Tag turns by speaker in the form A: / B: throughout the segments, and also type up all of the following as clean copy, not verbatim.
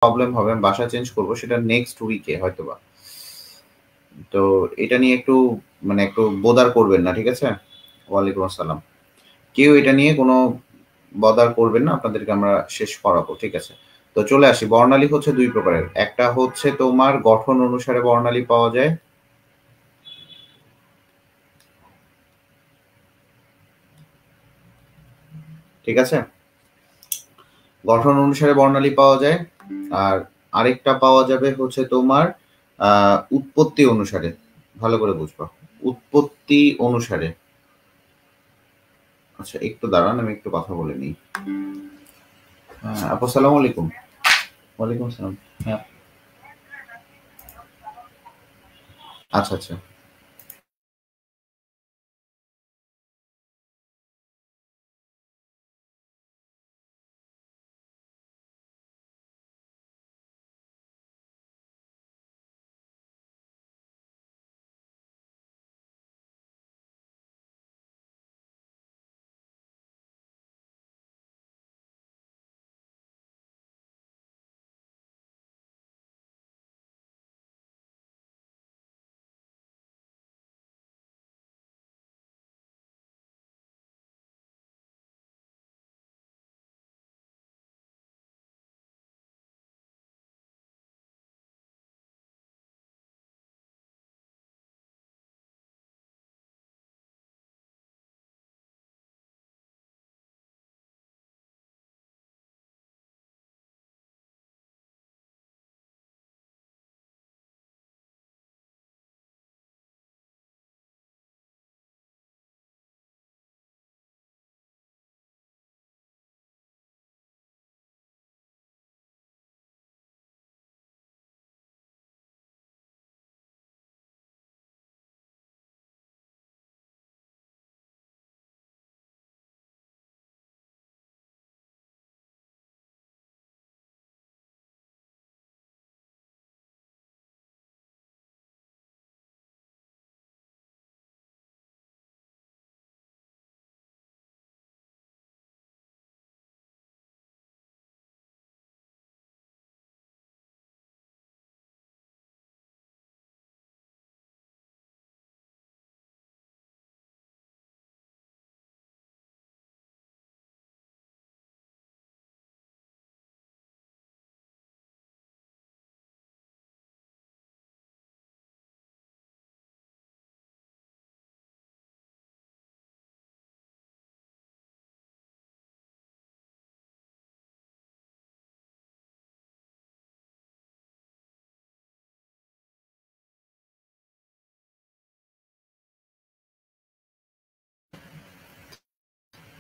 A: Problem হবে, আমি বাসা চেঞ্জ করব, সেটা নেক্সট উইকে হয়তোবা। তো এটা নিয়ে একটু একটু বোদার করবেন না, ঠিক আছে? ওয়ালাইকুম আসসালাম। কেউ এটা নিয়ে কোনো বদার করবেন না, আপনাদেরকে আমরা শেষ করাবো, ঠিক আছে? তো চলে আসি। বর্ণালী হচ্ছে ২ প্রকারের। একটা হচ্ছে তোমার গঠন অনুসারে বর্ণালী পাওয়া যায়। ঠিক আছে? গঠন অনুসারে বর্ণালী পাওয়া যায়। আর আরেকটা পাওয়া যাবে হচ্ছে তোমার উৎপত্তি অনুসারে। ভালো করে বুঝবা। উৎপত্তি অনুসারে। আচ্ছা একটু দাঁড়ান, আমি একটু কথা বলে নিই। আপু সালাম আলাইকুম। ওয়ালাইকুম আসসালাম। হ্যাঁ, আচ্ছা আচ্ছা।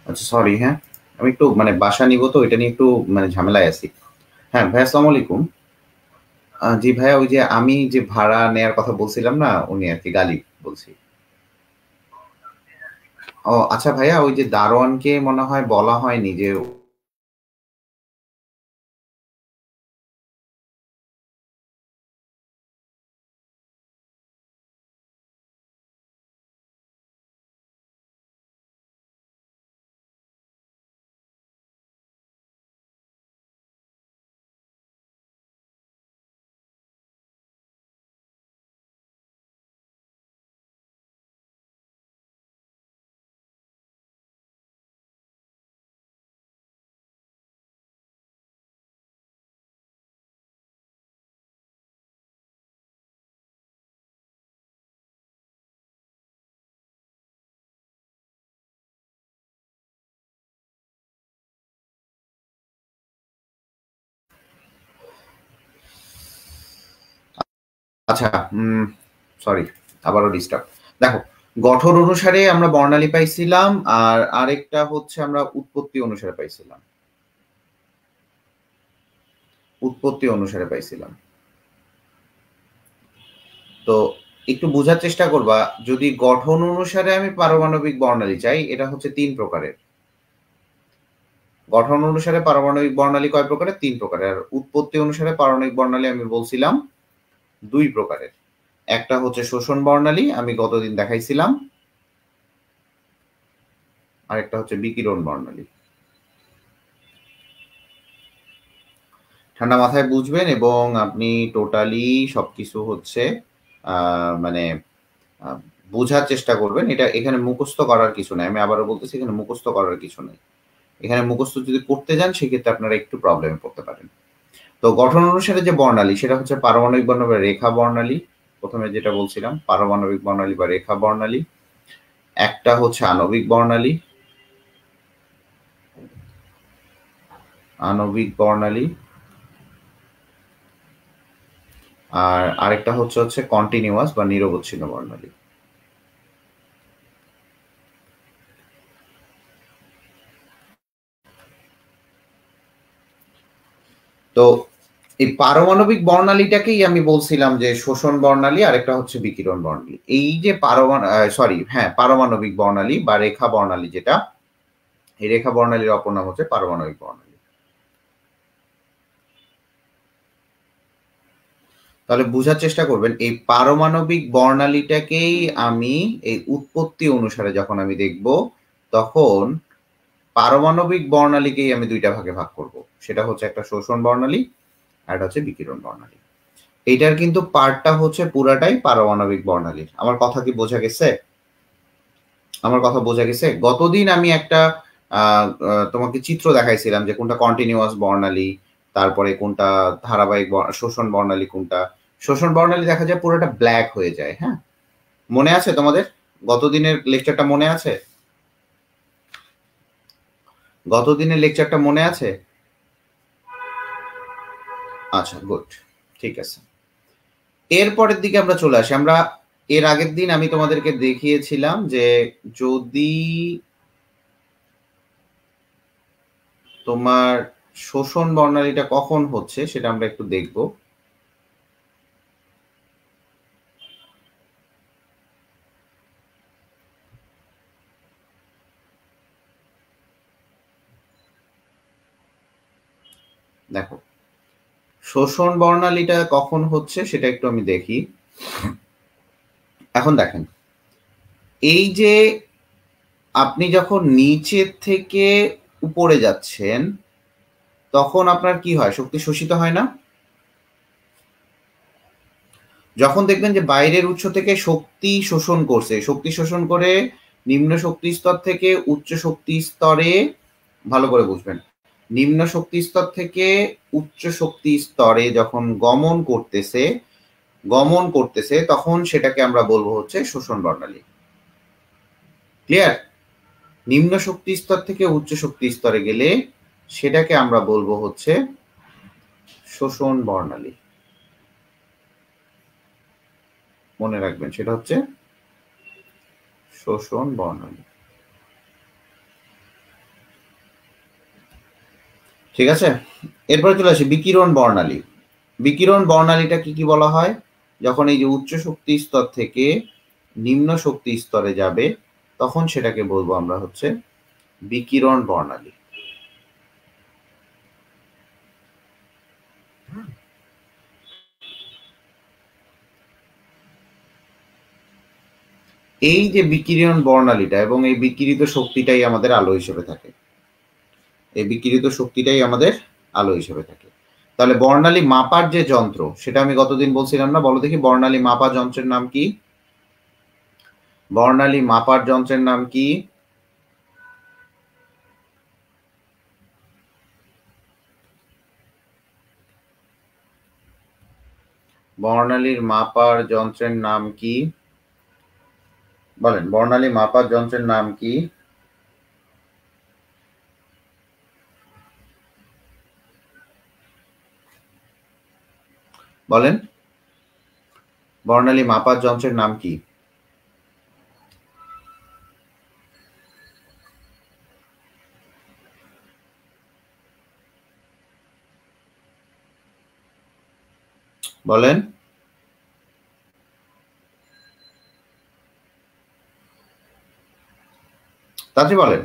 A: আচ্ছা সরি, হ্যাঁ। আমি একটু বাসা নিব, তো এটা নিয়ে একটু ঝামেলায় আছি। হ্যাঁ ভাইয়া, আসসালামু আলাইকুম। জি ভাইয়া, ওই যে আমি যে ভাড়া নেয়ার কথা বলছিলাম না, উনি আরকি গালিব বলছি। ও আচ্ছা ভাইয়া, ওই যে দারোয়ানকে মনে হয় বলা হয়নি যে আচ্ছা, সরি, আবারও ডিস্টার্ব। দেখো, গঠন অনুসারে আমরা বর্ণালী পাইছিলাম, আর আরেকটা হচ্ছে আমরা উৎপত্তি অনুসারে পাইছিলাম। উৎপত্তি অনুসারে পাইছিলাম। তো একটু বোঝার চেষ্টা করবা, যদি গঠন অনুসারে আমি পারমাণবিক বর্ণালী চাই, এটা হচ্ছে ৩ প্রকারের। গঠন অনুসারে পারমাণবিক বর্ণালী কয় প্রকারের? ৩ প্রকারের। আর উৎপত্তি অনুসারে পারমাণবিক বর্ণালী আমি বলছিলাম ২ প্রকারের। একটা হচ্ছে শোষণ বর্ণালী, আমি গতদিন দেখাইছিলাম। আরেকটা হচ্ছে বিকিরণ বর্ণালী। ঠান্ডা মাথায় বুঝবেন এবং আপনি টোটালি সবকিছু হচ্ছে মানে বোঝার চেষ্টা করবেন। এটা এখানে মুখস্থ করার কিছু নাই। আমি আবারও বলতেছি, এখানে মুখস্থ করার কিছু নেই। এখানে মুখস্থ যদি করতে যান সেক্ষেত্রে আপনারা একটু প্রবলেমে পড়তে পারেন। তো গঠন অনুসারে যে বর্ণালী সেটা হচ্ছে পারমাণবিক বর্ণালী বা রেখা বর্ণালী। প্রথমে যেটা বলছিলাম পারমাণবিক বর্ণালী বা রেখা বর্ণালী। একটা হচ্ছে আণবিক বর্ণালী, আণবিক বর্ণালী, আর আরেকটা হচ্ছে কন্টিনিউয়াস বা নিরবচ্ছিন্ন বর্ণালী। তো এই পারমাণবিক বর্ণালীটাকেই আমি বলছিলাম যে শোষণ বর্ণালী, আর একটা হচ্ছে বিকিরণ বর্ণালী। এই যে পারমাণবিক বর্ণালী বা রেখা বর্ণালী যেটা, এই রেখা বর্ণালীর অপর নাম হচ্ছে পারমাণবিক বর্ণালী। তাহলে বোঝার চেষ্টা করবেন, এই পারমাণবিক বর্ণালীটাকেই আমি এই উৎপত্তি অনুসারে যখন আমি দেখব, তখন পারমাণবিক বর্ণালীকেই আমি দুইটা ভাগে ভাগ করব। সেটা হচ্ছে একটা শোষণ বর্ণালী আর একটা হচ্ছে বিকিরণ বর্ণালী। এইটার কিন্তু পার্টটা হচ্ছে পুরাটাই পারমাণবিক বর্ণালীর। আমার কথা কি বোঝা গেছে? আমার কথা বোঝা গেছে? গতদিন আমি একটা তোমাকে চিত্র দেখাইছিলাম যে কোনটা কন্টিনিউয়াস বর্ণালী, তারপরে কোনটা ধারাবাহিক শোষণ বর্ণালী কোনটা। শোষণ বর্ণালী দেখা যায় পুরোটা ব্ল্যাক হয়ে যায়। হ্যাঁ, মনে আছে তোমাদের? গতদিনের লেকচারটা মনে আছে? গতদিনের লেকচারটা মনে আছে? আচ্ছা, গুড, ঠিক আছে। এরপরের দিকে আমরা চলে আসি। আমরা এর আগের দিন আমি তোমাদেরকে দেখিয়েছিলাম যে যদি তোমার শোষণ বর্ণালীটা কখন হচ্ছে সেটা আমরা একটু দেখব। দেখো, শোষণ বর্ণালীটা কখন হচ্ছে সেটা একটু আমি দেখি। এখন দেখেন, এই যে আপনি যখন নিচের থেকে উপরে যাচ্ছেন তখন আপনার কি হয়? শক্তি শোষিত হয় না? যখন দেখবেন যে বাইরের উৎস থেকে শক্তি শোষণ করছে, শক্তি শোষণ করে নিম্ন শক্তি স্তর থেকে উচ্চ শক্তি স্তরে, ভালো করে বুঝবেন, নিম্ন শক্তি স্তর থেকে উচ্চ শক্তি স্তরে যখন গমন করতেছে তখন সেটাকে আমরা বলবো হচ্ছে শোষণ বর্ণালী। ক্লিয়ার? নিম্ন শক্তি স্তর থেকে উচ্চ শক্তি স্তরে গেলে সেটাকে আমরা বলবো হচ্ছে শোষণ বর্ণালী। মনে রাখবেন, সেটা হচ্ছে শোষণ বর্ণালী। ঠিক আছে, এরপরে চলে আসি বিকিরণ বর্ণালী। বিকিরণ বর্ণালীটা কি কি বলা হয়? যখন এই যে উচ্চ শক্তি স্তর থেকে নিম্ন শক্তি স্তরে যাবে তখন সেটাকে বলবো আমরা হচ্ছে বিকিরণ বর্ণালী। এই যে বিকিরণ বর্ণালীটা এবং এই বিকিরিত শক্তিটাই আমাদের আলো হিসেবে থাকে। এই বিকিরিত শক্তিটাই আমাদের আলো হিসেবে থাকে। তাহলে বর্ণালী মাপার যে যন্ত্র সেটা আমি গতদিন বলছিলাম না? বলো দেখি, বর্ণালী মাপার যন্ত্রের নাম কি? বর্ণালী মাপার যন্ত্রের নাম কি? বর্ণালীর মাপার যন্ত্রের নাম কি? বলেন, বর্ণালী মাপার যন্ত্রের নাম কি? বলেন, বর্ণালী মাপার যন্ত্রের নাম কি? বলেন, তাড়াতাড়ি বলেন।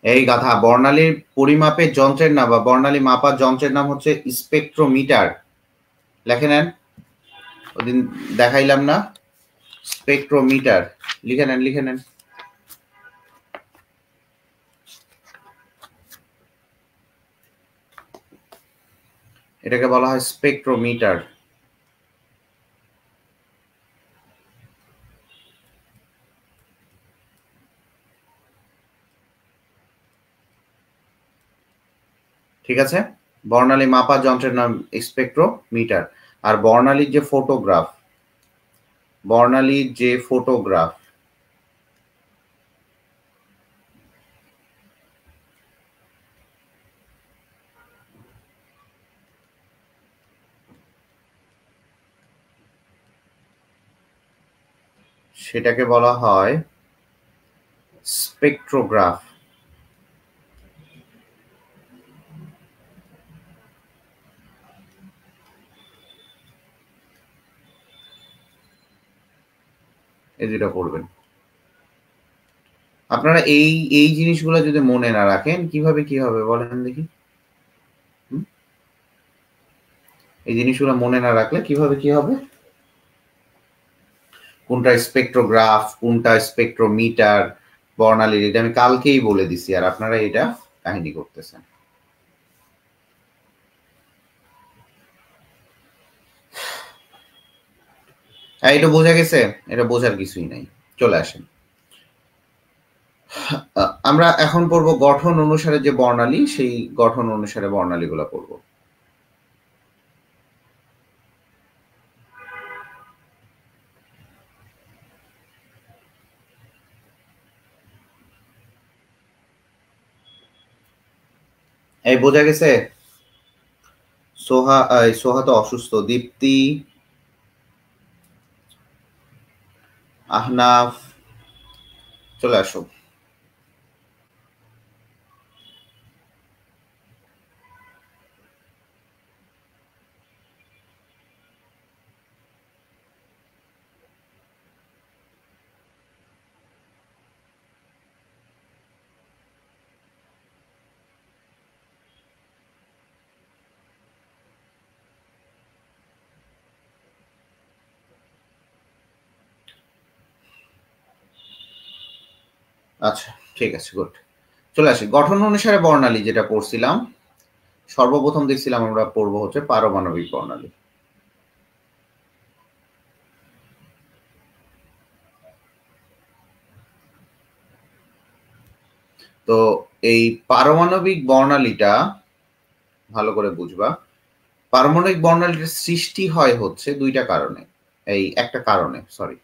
A: এই গাধা, বর্ণালীর পরিমাপের যন্ত্রের নাম বা বর্ণালী মাপার যন্ত্রের নাম হচ্ছে স্পেকট্রোমিটার। লেখে নেন, ওদিন দেখাইলাম না, স্পেকট্রোমিটার লিখে নেন, লিখে নেন। এটাকে বলা হয় স্পেকট্রোমিটার। ঠিক আছে, বর্ণালী মাপার যন্ত্রের নাম স্পেকট্রোমিটার। আর বর্ণালীর যে ফটোগ্রাফ, বর্ণালীর যে ফটোগ্রাফ সেটাকে বলা হয় স্পেকট্রোগ্রাফ। এই দুটা পড়বেন আপনারা। এই এই জিনিসগুলো যদি মনে না রাখেন কিভাবে কি হবে বলেন দেখি? এই জিনিসগুলো মনে না রাখলে কিভাবে কি হবে? কোনটা স্পেকট্রোগ্রাফ, কোনটা স্পেকট্রোমিটার, বর্ণালীর, এটা আমি কালকেই বলে দিছি, আর আপনারা এটা কাহিনী করতেছেন। এটা বোঝা গেছে? এটা বোঝার কিছুই নাই, চলে আসেন। আমরা এখন পড়ব গঠন অনুসারে যে বর্ণালী, সেই গঠন অনুসারে বর্ণালীগুলো পড়ব। এই বোঝা গেছে? সোহা, সোহা তো অসুস্থ। দীপ্তি, আহনাফ, চলে আসো। আচ্ছা ঠিক আছে, গুড। চলে আসি গঠন অনুসারে বর্ণালী, যেটা পড়ছিলাম সর্বপ্রথম দেখছিলাম আমরা পড়বো হচ্ছে পারমাণবিক বর্ণালী। তো এই পারমাণবিক বর্ণালীটা ভালো করে বুঝবা। পারমাণবিক বর্ণালীর সৃষ্টি হয় হচ্ছে দুইটা কারণে, এই একটা কারণে সরি,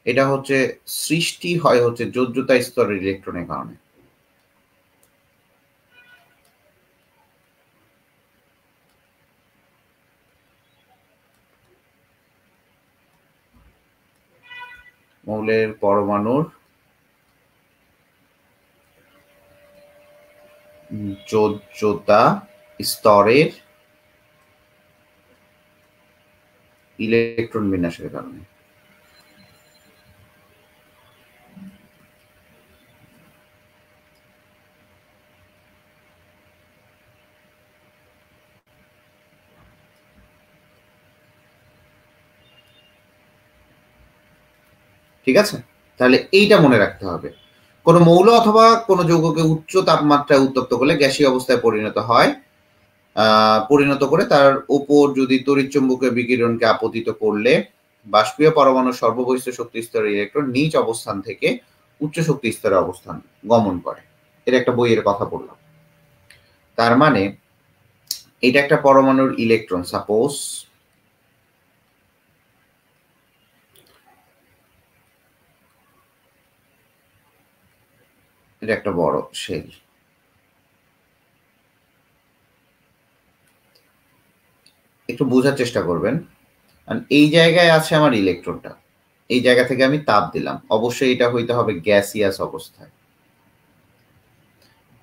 A: এটা হচ্ছে সৃষ্টি হয় হচ্ছে যোজ্যতা স্তরের ইলেকট্রনের কারণে। মৌলের পরমাণুর যোজ্যতা স্তরের ইলেকট্রন বিন্যাসের কারণে। ঠিক আছে, তাহলে এইটা মনে রাখতে হবে। কোন মৌল অথবা কোন যৌগকে উচ্চ তাপমাত্রায় উত্তপ্ত করলে গ্যাসীয় অবস্থায় পরিণত হয়, পরিণত করে তার উপর যদি তড়িৎচুম্বকীয় বিকিরণকে আপতিত করলে বাষ্পীয় পরমাণুর সর্ববহিষ্ঠ শক্তি স্তরের ইলেকট্রন নিচ অবস্থান থেকে উচ্চ শক্তি স্তরে অবস্থান গমন করে। এর একটা বইয়ের কথা বললাম। তার মানে এটা একটা পরমাণুর ইলেকট্রন, সাপোজ এটা একটা বড় শেল। একটু বোঝার চেষ্টা করবেন। এই জায়গায় আছে আমার ইলেকট্রনটা, এই জায়গা থেকে আমি তাপ দিলাম, অবশ্যই এটা হইতে হবে গ্যাসিয়াস অবস্থায়।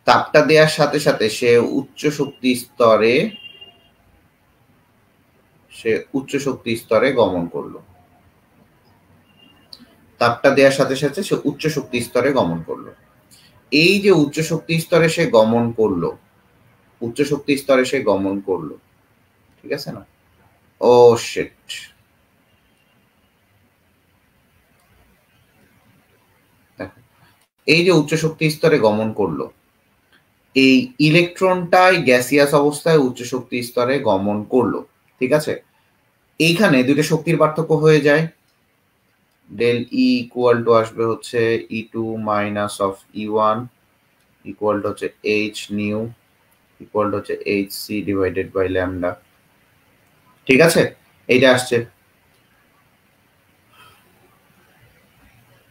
A: তাপটা দেওয়ার সাথে সাথে সে উচ্চ শক্তি স্তরে গমন করলো। তাপটা দেওয়ার সাথে সাথে সে উচ্চ শক্তি স্তরে গমন করলো। এই যে উচ্চ শক্তি স্তরে সে গমন করলো, উচ্চ শক্তি স্তরে সে গমন করলো, ঠিক আছে না? ও শিট, দেখো এই যে উচ্চ শক্তি স্তরে গমন করলো, এই ইলেকট্রনটাই গ্যাসিয়াস অবস্থায় উচ্চ শক্তি স্তরে গমন করলো, ঠিক আছে? এইখানে দুইটা শক্তির পার্থক্য হয়ে যায়। ডেল ই ইকুয়াল টু আসবে হচ্ছে E2 minus of E1 equal to হচ্ছে এইচ নিউ ইকুয়াল টু হচ্ছে H C divided by lambda, ঠিক আছে? এইটা আসছে,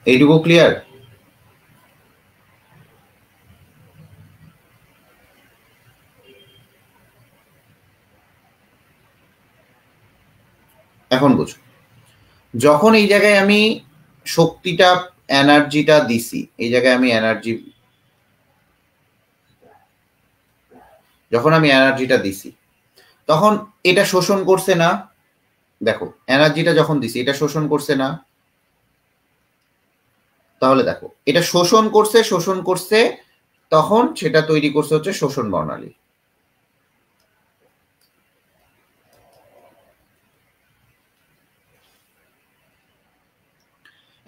A: এইটুকু ক্লিয়ার? এখন বুঝো, যখন এই জায়গায় আমি শক্তিটা এনার্জিটা দিছি, এই জায়গায় আমি এনার্জি, যখন আমি এনার্জিটা দিছি তখন এটা শোষণ করছে না? দেখো এনার্জিটা যখন দিছি এটা শোষণ করছে না? তাহলে দেখো এটা শোষণ করছে, শোষণ করছে, তখন সেটা তৈরি করছে হচ্ছে শোষণ বর্ণালী।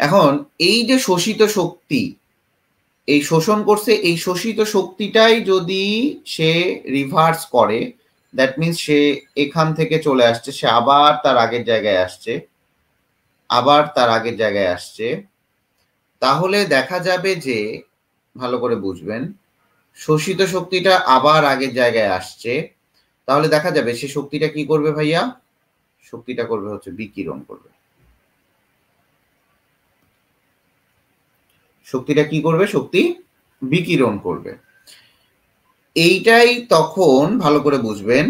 A: এখন এই যে শোষিত শক্তি, এই শোষণ করছে, এই শোষিত শক্তিটাই যদি সে রিভার্স করে, দ্যাট মিনস সে এখান থেকে চলে আসছে, সে আবার তার আগের জায়গায় আসছে, আবার তার আগের জায়গায় আসছে, তাহলে দেখা যাবে যে, ভালো করে বুঝবেন, শোষিত শক্তিটা আবার আগের জায়গায় আসছে, তাহলে দেখা যাবে সে শক্তিটা কি করবে ভাইয়া? শক্তিটা করবে হচ্ছে বিকিরণ করবে। শক্তিটা কি করবে? শক্তি বিকিরণ করবে। এইটাই তখন ভালো করে বুঝবেন,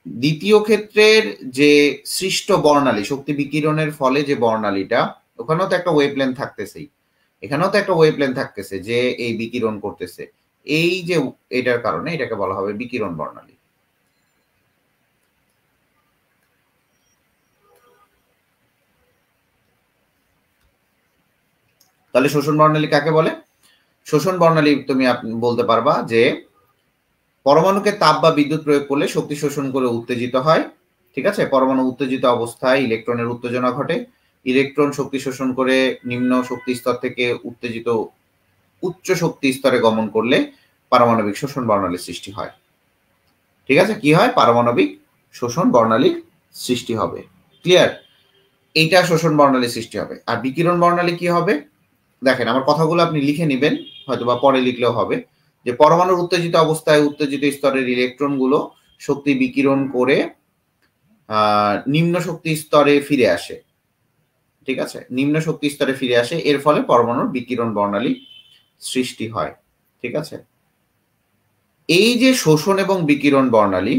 A: দ্বিতীয় ক্ষেত্রের যে সৃষ্ট বর্ণালী, শক্তি বিকিরণের ফলে যে বর্ণালীটা, ওখানেও তো একটা ওয়েভলেন্থ থাকতেছেই, এখানেও তো একটা ওয়েভলেন্থ থাকতেছে যে এই বিকিরণ করতেছে, এই যে এটার কারণে এটাকে বলা হবে বিকিরণ বর্ণালী। তাহলে শোষণ বর্ণালী কাকে বলে? শোষণ বর্ণালী তুমি বলতে পারবা যে পরমাণুকে তাপ বা বিদ্যুৎ প্রয়োগ করলে শক্তি শোষণ করে উত্তেজিত হয়, ঠিক আছে? পরমাণু উত্তেজিত অবস্থায় ইলেকট্রনের উত্তেজনা ঘটে, ইলেকট্রন শক্তি শোষণ করে নিম্ন শক্তি স্তর থেকে উত্তেজিত উচ্চ শক্তি স্তরে গমন করলে পারমাণবিক শোষণ বর্ণালীর সৃষ্টি হয়, ঠিক আছে? কি হয়? পারমাণবিক শোষণ বর্ণালীর সৃষ্টি হবে। ক্লিয়ার? এইটা শোষণ বর্ণালীর সৃষ্টি হবে। আর বিকিরণ বর্ণালী কি হবে? দেখেন আমার কথাগুলো আপনি লিখে নেবেন, হয়তো বা পরে লিখলেও হবে, যে পরমাণুর উত্তেজিত অবস্থায় উত্তেজিত স্তরের ইলেকট্রনগুলো শক্তি বিকিরণ করে নিম্ন শক্তি স্তরে ফিরে আসে, ঠিক আছে? নিম্ন শক্তি স্তরে ফিরে আসে, এর ফলে পরমাণুর বিকিরণ বর্ণালী সৃষ্টি হয়, ঠিক আছে? এই যে শোষণ এবং বিকিরণ বর্ণালী,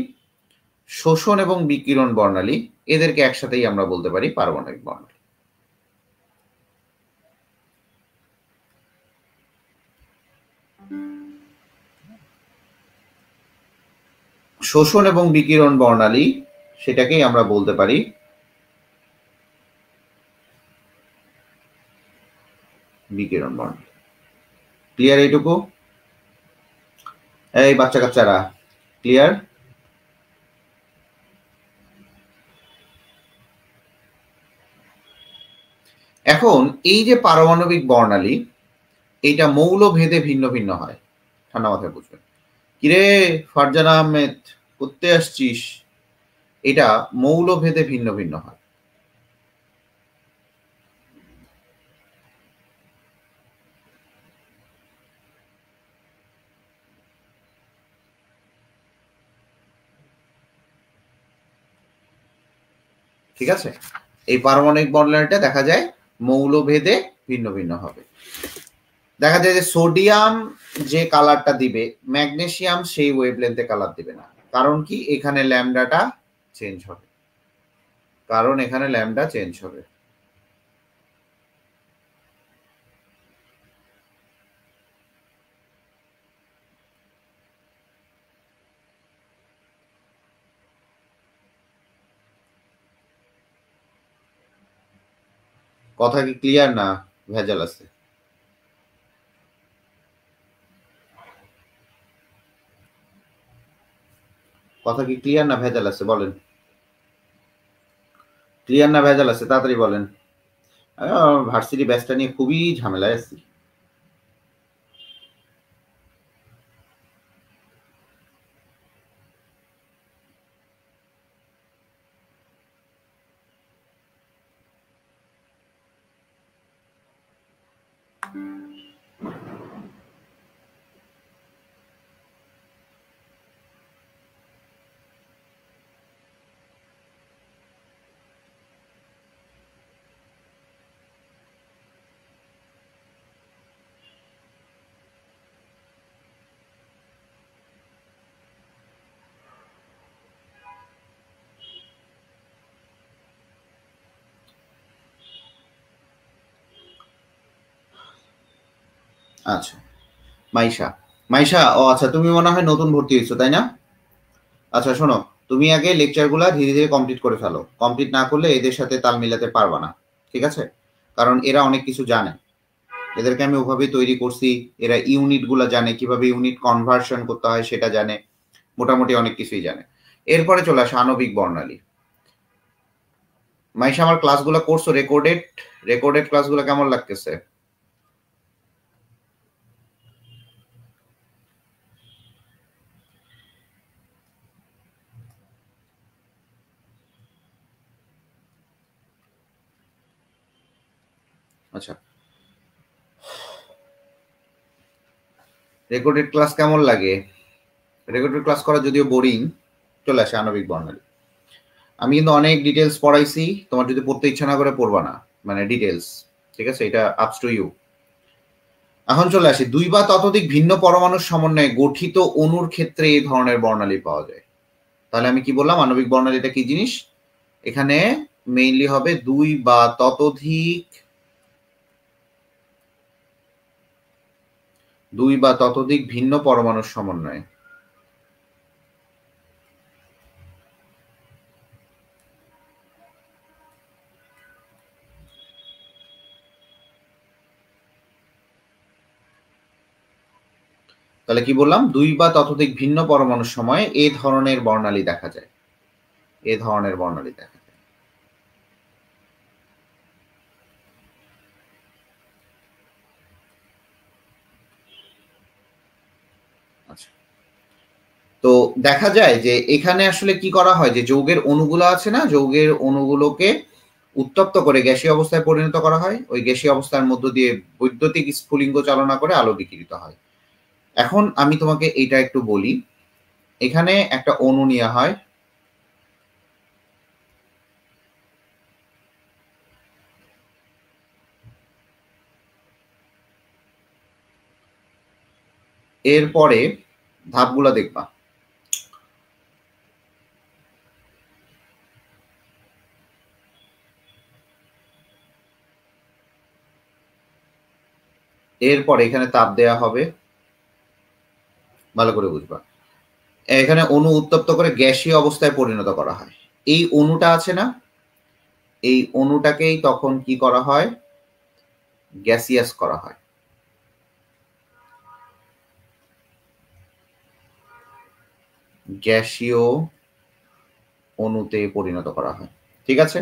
A: শোষণ এবং বিকিরণ বর্ণালী, এদেরকে একসাথেই আমরা বলতে পারি পারমাণবিক বর্ণালী। শোষণ এবং বিকিরণ বর্ণালী, সেটাকেই আমরা বলতে পারি বিকিরণ বর্ণালী। ক্লিয়ার এইটুকু? এই বাচ্চা কাচ্চারা ক্লিয়ার? এখন এই যে পারমাণবিক বর্ণালী, এটা মৌল ভেদে ভিন্ন ভিন্ন হয়, ঠান্ডা মাথায় বুঝবেন। কিরে ফারজানা আহমেদ, করতে আসছিস? এটা মৌল ভেদে ভিন্ন ভিন্ন হয়। ঠিক আছে? এই পারমাণবিক বর্ণালীটা দেখা যায় মৌল ভেদে ভিন্ন ভিন্ন হবে। দেখা যায় যে সোডিয়াম যে কালারটা দিবে, ম্যাগনেসিয়াম সেই ওয়েভলেন্থে কালার দিবে না। কারণ কি? এখানে ল্যামডাটা চেঞ্জ হবে, কারণ এখানে ল্যামডা চেঞ্জ হবে। কথা কি ক্লিয়ার না ভেজাল আছে? কথা কি ক্লিয়ার না ভেজাল আছে বলেন? ক্লিয়ার না ভেজাল আছে? তাড়াতাড়ি বলেন। ভার্সিটি ব্যাচটা নিয়ে খুবই ঝামেলায় আছি। আচ্ছা, মাইশা, মাইশা, ও আচ্ছা, তুমি মনে হয় নতুন ভর্তি হয়েছো তাই না? আচ্ছা শোনো, তুমি আগে লেকচারগুলো ধীরে ধীরে কমপ্লিট করে ফেলো। কমপ্লিট না করলে এদের সাথে তাল মিলাতে পারবা না, ঠিক আছে? কারণ এরা অনেক কিছু জানে, এদেরকে আমি ওভাবেই তৈরি করছি। এরা ইউনিটগুলো জানে, কিভাবে ইউনিট কনভার্সন করতে হয় সেটা জানে, মোটামুটি অনেক কিছুই জানে। এরপরে চলে আসে আণবিক বর্ণালী। মাইশা, আমার ক্লাসগুলো করছো রেকর্ডেড? রেকর্ডেড ক্লাসগুলো কেমন লাগতেছে? আচ্ছা, রেকর্ডেড ক্লাস কেমন লাগে? রেকর্ডেড ক্লাস করা যদিও বোরিং। চলে আসে আণবিক বর্ণালী। আমি কিন্তু অনেক ডিটেলস পড়াইছি, তোমার যদি পড়তে ইচ্ছা না করে পড়বা না, মানে ডিটেলস, ঠিক আছে? এটা আপস টু ইউ। এখন চলে আসি, দুই বা ততোধিক ভিন্ন পরমাণুর সমন্বয়ে গঠিত অণুর ক্ষেত্রে এই ধরনের বর্ণালী পাওয়া যায়। তাহলে আমি কি বললাম, আণবিক বর্ণালীটা কি জিনিস? এখানে মেইনলি হবে দুই বা ততোধিক ভিন্ন পরমাণুর সমন্বয়ে। তাহলে কি বললাম, দুই বা ততোধিক ভিন্ন পরমাণুর সময় এ ধরনের বর্ণালী দেখা যায়, এ ধরনের বর্ণালী দেখা যায়। আচ্ছা, তো দেখা যায় যে এখানে আসলে কি করা হয়, যে যৌগের অণুগুলো আছে না, যৌগের অণুগুলোকে উত্তপ্ত করে গ্যাসীয় অবস্থায় পরিণত করা হয়। ওই গ্যাসীয় অবস্থার মধ্য দিয়ে বৈদ্যুতিক স্ফুলিঙ্গ চালনা করে আলো বিকিরিত হয়। এখন আমি তোমাকে এটা একটু বলি, এখানে একটা অণু নেওয়া হয়, এরপরে ধাপগুলো দেখবা। এরপরে এখানে তাপ দেয়া হবে, ভালো করে বুঝবা। এখানে অণু উত্তপ্ত করে গ্যাসীয় অবস্থায় পরিণত করা হয়। এই অণুটা আছে না, এই অণুটাকেই তখন কি করা হয়, গ্যাসিয়াস করা হয়। গ্যাসীয় অণুতে পরিণত করা হয়, ঠিক আছে?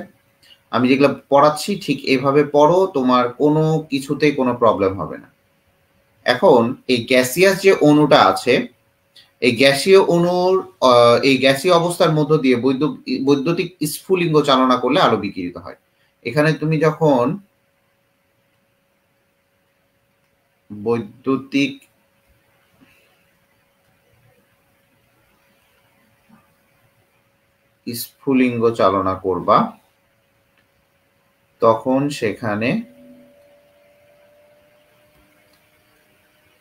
A: আমি যেগুলো পড়াচ্ছি ঠিক এভাবে পড়ো, তোমার কোনো কিছুতেই কোনো প্রবলেম হবে না। এখন এই গ্যাসিয়াস যে অণুটা আছে, এই গ্যাসীয় অণুর এই গ্যাসীয় অবস্থার মধ্য দিয়ে বৈদ্যুতিক স্ফুলিঙ্গ চালনা করলে আলো বিকিরিত হয়। এখানে তুমি যখন বৈদ্যুতিক স্ফুলিঙ্গ চালনা করবা, তখন সেখানে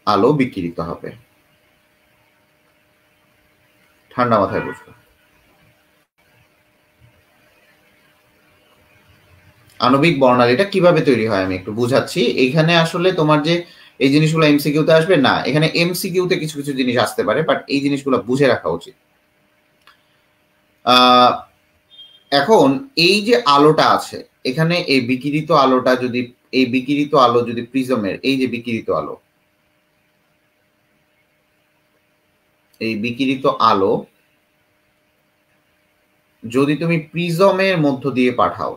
A: আলো বিকিরিত হবে। ঠান্ডা মাথায় বুঝবো। আণবিক বর্ণালীটা কিভাবে তৈরি হয় আমি একটু বুঝাচ্ছি। এখানে আসলে তোমার যে এই জিনিসগুলো এমসিকিউতে আসবে না, এখানে এমসিকিউতে কিছু কিছু জিনিস আসতে পারে, বাট এই জিনিসগুলো বুঝে রাখা উচিত। এখন এই যে আলোটা আছে, এখানে এই বিকিরিত আলোটা যদি, এই বিকিরিত আলো যদি প্রিজমের, এই যে বিকিরিত আলো, এই বিকিরিত আলো যদি তুমি প্রিজমের মধ্য দিয়ে পাঠাও,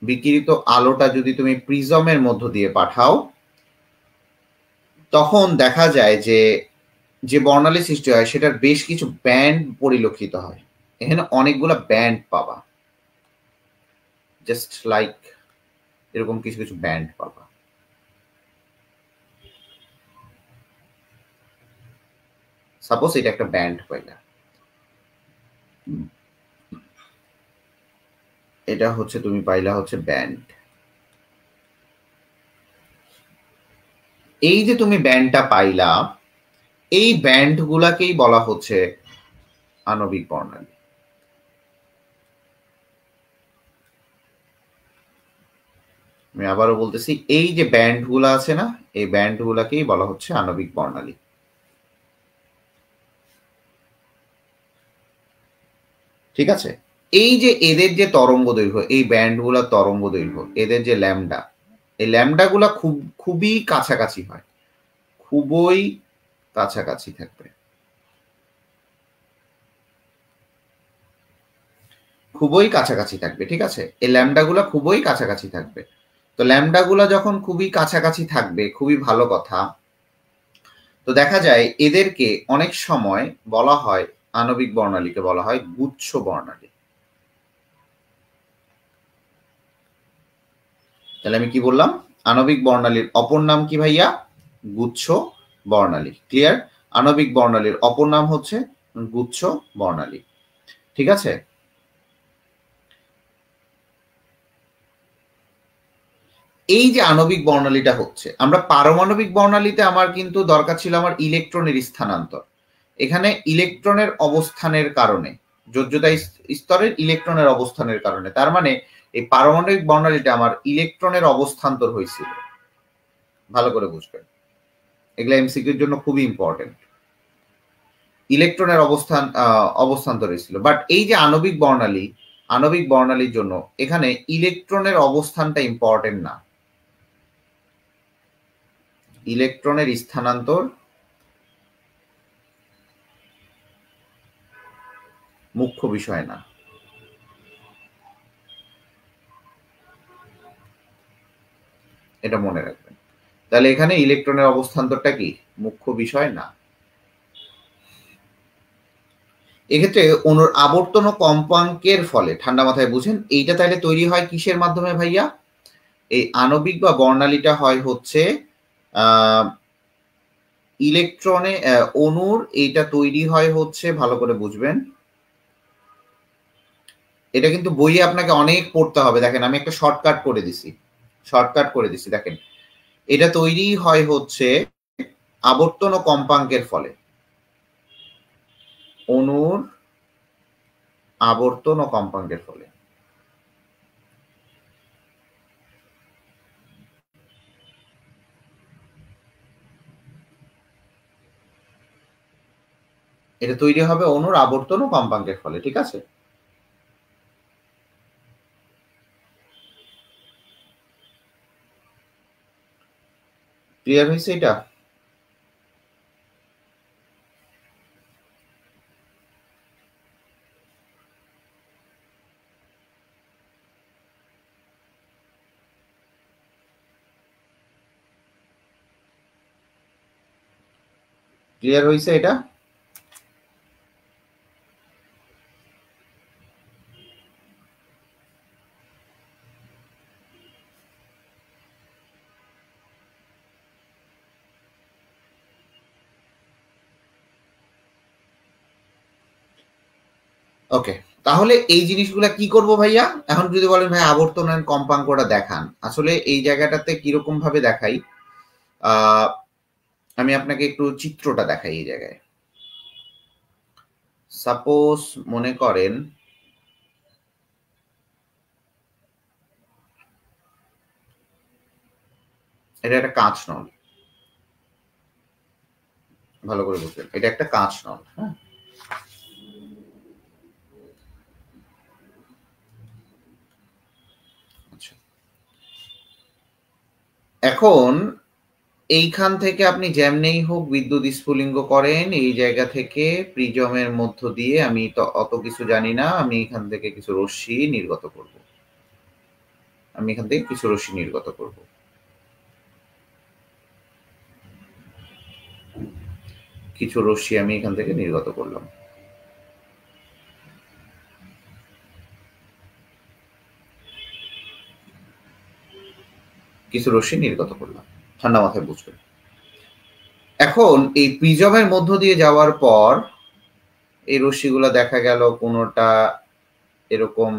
A: বিকিরিত আলোটা যদি তুমি প্রিজমের মধ্য দিয়ে পাঠাও, তখন দেখা যায় যে যে বর্ণালী সৃষ্টি হয় সেটার বেশ কিছু ব্যান্ড পরিলক্ষিত হয়। এখানে অনেকগুলা ব্যান্ড পাবা, জাস্ট লাইক এরকম কিছু কিছু ব্যান্ড পাবা। সাপোজ এটা একটা ব্যান্ড পাইলা, এটা হচ্ছে তুমি পাইলা হচ্ছে ব্যান্ড। এই যে তুমি ব্যান্ডটা পাইলা, এই ব্যান্ড গুলাকেই বলা হচ্ছে আণবিক বর্ণালী। আমি আবারও বলতেছি, এই যে ব্যান্ড গুলা আছে না, এই ব্যান্ড গুলাকেই বলা হচ্ছে আণবিক বর্ণালী। ঠিক আছে, এই যে এদের যে তরঙ্গ দৈর্ঘ্য, এই ব্যান্ড গুলার তরঙ্গ দৈর্ঘ্য, এদের যে ল্যামডা, এই ল্যামডা গুলা খুবই কাছাকাছি হয়, খুবই কাছাকাছি থাকবে, খুবই কাছাকাছি থাকবে। ঠিক আছে, এই ল্যামডা গুলা খুবই কাছাকাছি থাকবে। তো ল্যামডা গুলা যখন খুবই কাছাকাছি থাকবে, খুবই ভালো কথা। তো দেখা যায় এদেরকে অনেক সময় বলা হয়, আণবিক বর্ণালীকে বলা হয় গুচ্ছ বর্ণালী। তাহলে আমি কি বললাম? আণবিক বর্ণালীর অপর নাম কি ভাইয়া? গুচ্ছ বর্ণালী। ক্লিয়ার? আণবিক বর্ণালীর অপর নাম হচ্ছে গুচ্ছ বর্ণালী। ঠিক আছে, এই যে আণবিক বর্ণালীটা হচ্ছে, আমরা পারমাণবিক বর্ণালীতে আমার কিন্তু দরকার ছিল আমার ইলেকট্রনের স্থানান্তর। এখানে ইলেকট্রনের অবস্থানের কারণে, যোজ্যতা স্তরের ইলেকট্রনের অবস্থানের কারণে, তার মানে এই পারমাণবিক বর্ণালীটা আমার ইলেকট্রনের অবস্থান্তর হয়েছিল। ভালো করে বুঝবেন, এগুলো এমসিকিউর জন্য খুবই ইম্পর্টেন্ট। ইলেকট্রনের অবস্থান্তর হয়েছিল। বাট এই যে আণবিক বর্ণালী, আণবিক বর্ণালীর জন্য এখানে ইলেকট্রনের অবস্থানটা ইম্পর্টেন্ট না, ইলেকট্রনের স্থানান্তর মুখ্য বিষয় না। এটা মনে রাখবেন। তাহলে এখানে ইলেকট্রনের অবস্থান্তরটা কি মুখ্য বিষয় না। এক্ষেত্রে অণুর আবর্তন ও কম্পাঙ্কের ফলে, ঠান্ডা মাথায় বুঝেন, এইটা তাহলে তৈরি হয় কিসের মাধ্যমে ভাইয়া? এই আণবিক বা বর্ণালীটা হয় হচ্ছে ইলেকট্রনে, অণুর এইটা তৈরি হয় হচ্ছে, ভালো করে বুঝবেন, এটা কিন্তু বইয়ে আপনাকে অনেক পড়তে হবে। দেখেন আমি একটা শর্টকাট করে দিছি, শর্টকাট করে দিছি। দেখেন এটা তৈরি হয় হচ্ছে আবর্তন ও কম্পাঙ্কের ফলে, অণুর আবর্তন ও কম্পাঙ্কের ফলে। এটা তৈরি হবে অণুর আবর্তন ও কম্পাঙ্কের ফলে। ঠিক আছে, ক্লিয়ার হয়েছে এটা? ক্লিয়ার হয়েছে এটা? ওকে, তাহলে এই জিনিসগুলা কি করব ভাইয়া? এখন যদি বলেন ভাই আবর্তন আর কম্পাঙ্কটা দেখান, আসলে এই জায়গাটাতে কিরকম ভাবে দেখাই, আমি আপনাকে একটু চিত্রটা দেখাই। এই জায়গায় সাপোজ মনে করেন এটা একটা কাঁচ নল, ভালো করে বুঝবেন, এটা একটা কাঁচ নল। হ্যাঁ, আচ্ছা, এখন এইখান থেকে আপনি যেমনেই হোক বিদ্যুৎ স্ফুলিঙ্গ করেন, এই জায়গা থেকে প্রিজমের মধ্য দিয়ে, আমি তো অত কিছু জানি না, আমি এখান থেকে কিছু রশ্মি নির্গত করব। কিছু রশ্মি আমি এখান থেকে নির্গত করলাম। ঠান্ডা মাথায় বুঝবেন। এখন এই প্রিজমের মধ্য দিয়ে যাওয়ার পর এই রশ্মিগুলো দেখা গেল কোনোটা এরকম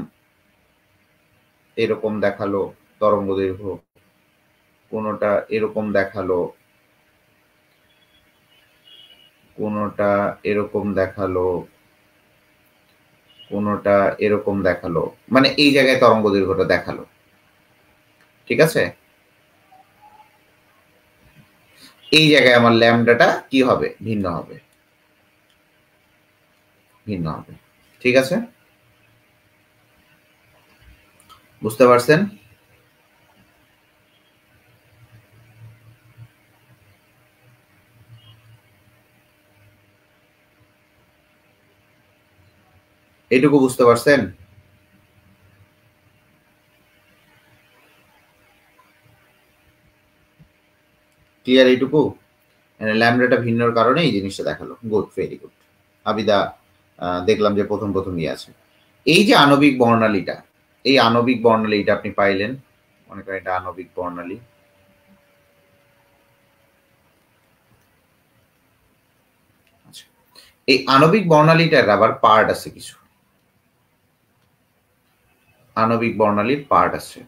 A: এরকম দেখালো তরঙ্গ দৈর্ঘ্য, কোনোটা এরকম দেখালো, কোনোটা এরকম দেখালো, কোনোটা এরকম দেখালো, মানে এই জায়গায় তরঙ্গ দৈর্ঘ্যটা দেখালো। ঠিক আছে, এই জায়গায় আমার ল্যামডাটা কি হবে? ভিন্ন হবে। ঠিক আছে, বুঝতে পারছেন? এইটুকু বুঝতে পারছেন? ক্লিয়ার এইটুকু? ল্যামডাটা ভিন্নর কারণে এই জিনিসটা দেখালো। Good, very good. আবিদা দেখলাম যে প্রথম আছে। এই যে আণবিক বর্ণালীটা, এই আণবিক বর্ণালীটা আপনি পাইলেন, মনে করেন এটা আণবিক বর্ণালী। আচ্ছা, এই আণবিক বর্ণালীটার আবার পার্ট আছে কিছু। আণবিক বর্ণালীর পার্ট আছে।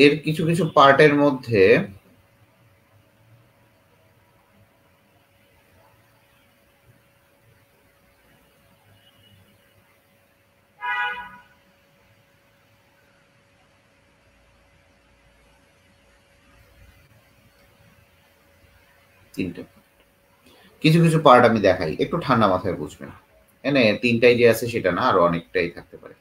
A: এর কিছু কিছু পার্টের মধ্যে কিছু কিছু পার্ট আমি দেখাই, একটু ঠান্ডা মাথায় বুঝবেন। এনে তিনটাই যে আছে সেটা না, আরো অনেকটাই থাকতে পারে।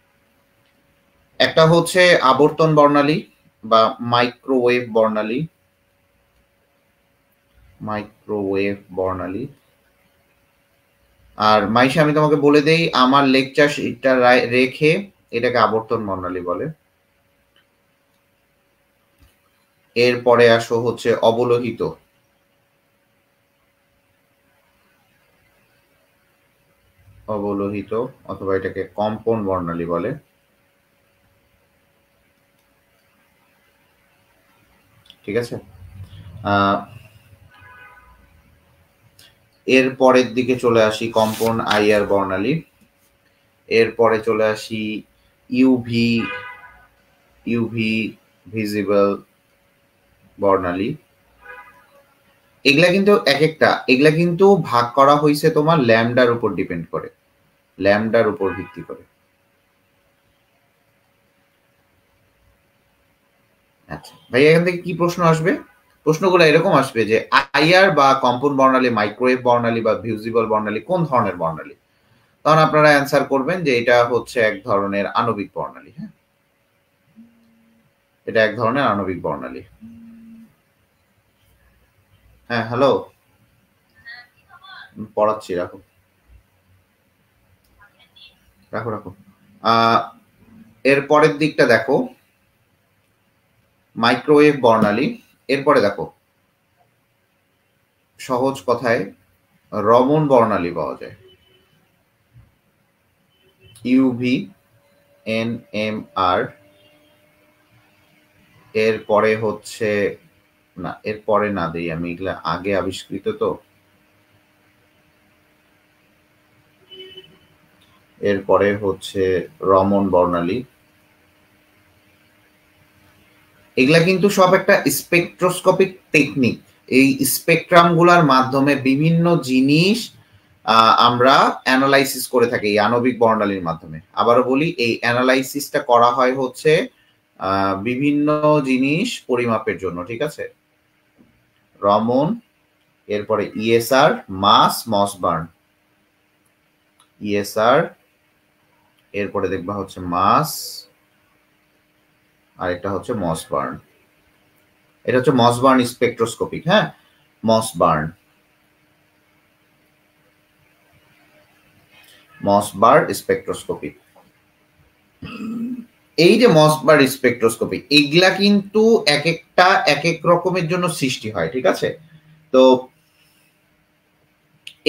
A: একটা হচ্ছে আবর্তন বর্ণালী বা মাইক্রোওয়েভ বর্ণালী। আর মাইশা, আমি তোমাকে বলে দেই, আমার লেকচার এটা রেখে এটাকে আবর্তন বর্ণালী বলে। এরপরে আসো হচ্ছে অবলোহিত অথবা এটাকে কম্পন বর্ণালী বলে। ঠিক আছে, এর পরের দিকে চলে আসি কম্পন আইআর বর্ণালী। এরপরে চলে আসি ইউভি ভিজিবল বর্ণালী। এগুলা কিন্তু এগুলা কিন্তু ভাগ করা হয়েছে তোমার ল্যামডার উপর ডিপেন্ড করে, ল্যামডার উপর ভিত্তি করে। আচ্ছা ভাই, এখান থেকে কি প্রশ্ন আসবে? প্রশ্নগুলো এরকম আসবে যে আইআর বা কম্পন বর্ণালী, মাইক্রোওয়েভ বর্ণালী বা ভিজিবল বর্ণালী কোন ধরনের বর্ণালী? তখন আপনারা অ্যান্সার করবেন যে এটা হচ্ছে এক ধরনের আণবিক বর্ণালী। হ্যাঁ, এটা এক ধরনের আণবিক বর্ণালী। হ্যাঁ, হ্যালো, পড়াচ্ছি, রাখো। এর পরের দিকটা দেখো, মাইক্রোওয়েভ বর্ণালী। এরপরে দেখো, সহজ কথায় রমন বর্ণালী পাওয়া যায়, ইউভি NMR। এরপরে হচ্ছে না, এরপরে না দেই আমি, এগুলা আগে আবিষ্কৃত তো। এরপরে হচ্ছে রমন বর্ণালী। এগুলা কিন্তু সব একটা স্পেকট্রোস্কোপিক টেকনিক। এই স্পেকট্রাম গুলার মাধ্যমে বিভিন্ন জিনিস আমরা অ্যানালাইসিস করে থাকি এই আণবিক বর্ণালীর মাধ্যমে। আবারও বলি, এই অ্যানালাইসিসটা করা হয় হচ্ছে বিভিন্ন জিনিস পরিমাপের জন্য। ঠিক আছে, রমন এরপরে ইএসআর মাস মসবার্ন, ইএসআর, এরপরে দেখবা হচ্ছে মাস, আর এটা হচ্ছে মসবার্ন। এটা হচ্ছে মসবার্ন স্পেকট্রোস্কোপিক, হ্যাঁ, মসবার্ন, মসবার স্পেকট্রোস্কোপি। এই যে মসবার স্পেকট্রোস্কোপি, এইগুলা কিন্তু এক একটা এক এক রকমের জন্য সৃষ্টি হয়, ঠিক আছে? তো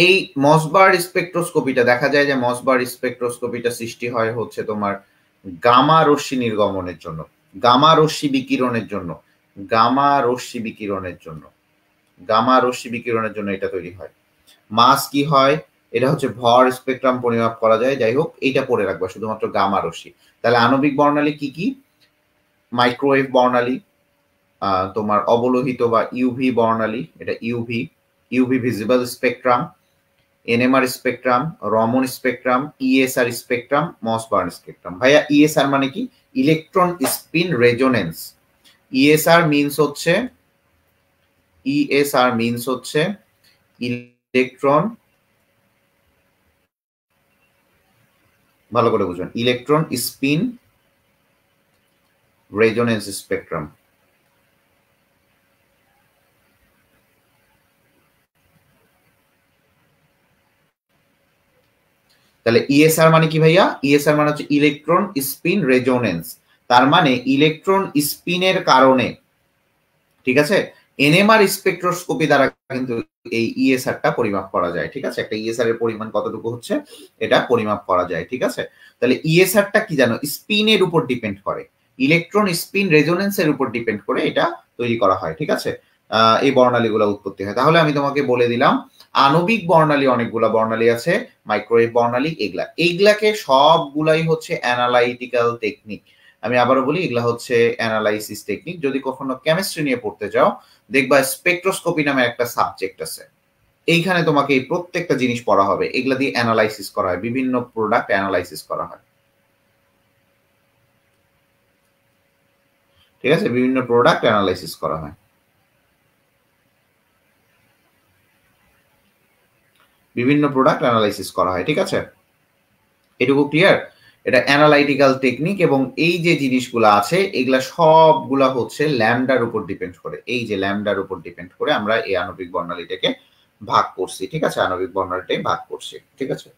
A: এই মসবার স্পেকট্রোস্কোপিটা দেখা যায় যে মসবার স্পেকট্রোস্কোপিটা সৃষ্টি হয় হচ্ছে তোমার গামা রশ্মি নির্গমনের জন্য, গামা রশ্মি বিকিরণের জন্য, গামা রশ্মি বিকিরণের জন্য, গামা রশ্মি বিকিরণের জন্য এটা তৈরি হয়। মাস কি হয়? এটা হচ্ছে ভর স্পেকট্রাম পরিমাপ করা যায়। যাই হোক, এইটা পড়ে রাখবা শুধুমাত্র গামা রশ্মি। তাহলে আণবিক বর্ণালী কি কি? মাইক্রোওয়েভ বর্ণালী, তোমার অবলোহিত বা ইউভি বর্ণালী, এটা UV, UV visible spectrum, NMR spectrum, Raman spectrum, ESR spectrum, Mossbauer spectrum. ভাইয়া ইএসআর মানে কি? Electron spin resonance. ESR means হচ্ছে, ইএসআর মিনস হচ্ছে ইলেকট্রন, ভালো করে বুঝবেন, ইলেকট্রন স্পিন রেজোনেন্স স্পেকট্রাম। তাহলে ইএসআর মানে কি ভাইয়া? ইএসআর মানে হচ্ছে ইলেকট্রন স্পিন রেজোনেন্স। তার মানে ইলেকট্রন স্পিনের কারণে, ঠিক আছে, এনএমআর স্পেকট্রোস্কোপি দ্বারা কিন্তু এই ইএসআরটা পরিমাপ করা যায়, ঠিক আছে? একটা ইএসআর এর পরিমাণ কতটুকু হচ্ছে এটা পরিমাপ করা যায়, ঠিক আছে? তাহলে ইএসআরটা কি জানো? স্পিনের উপর ডিপেন্ড করে, ইলেকট্রন স্পিন রেজোনেন্সের উপর ডিপেন্ড করে এটা তৈরি করা হয়, ঠিক আছে? এই বর্ণালীগুলো উৎপত্তি হয়। তাহলে আমি তোমাকে বলে দিলাম আণবিক বর্ণালী, অনেকগুলা বর্ণালী আছে, মাইক্রোওয়েভ বর্ণালী, এইগুলাকে সবগুলাই হচ্ছে অ্যানালাইটিক্যাল টেকনিক। আমি আবারও বলি, এগুলা হচ্ছে অ্যানালাইসিস টেকনিক। যদি কখনো কেমিস্ট্রি নিয়ে পড়তে যাও, দেখবা স্পেকট্রোস্কোপি নামে একটা সাবজেক্ট আছে, এইখানে তোমাকে এই প্রত্যেকটা জিনিস পড়া হবে, এগুলা দিয়ে অ্যানালাইসিস করা হয়, বিভিন্ন প্রোডাক্ট অ্যানালাইসিস করা হয়, ঠিক আছে? বিভিন্ন প্রোডাক্ট অ্যানালাইসিস করা হয়, বিভিন্ন প্রোডাক্ট অ্যানালাইসিস করা হয়, ঠিক আছে? এটুকু ক্লিয়ার? এটা অ্যানালাইটিক্যাল টেকনিক, এবং এই যে জিনিসগুলো আছে এগুলা সবগুলা হচ্ছে ল্যামডার উপর ডিপেন্ড করে। এই যে ল্যামডার উপর ডিপেন্ড করে আমরা এই আণবিক বর্ণালীটাকে ভাগ করছি, ঠিক আছে? আণবিক বর্ণালীটাই ভাগ করছি, ঠিক আছে?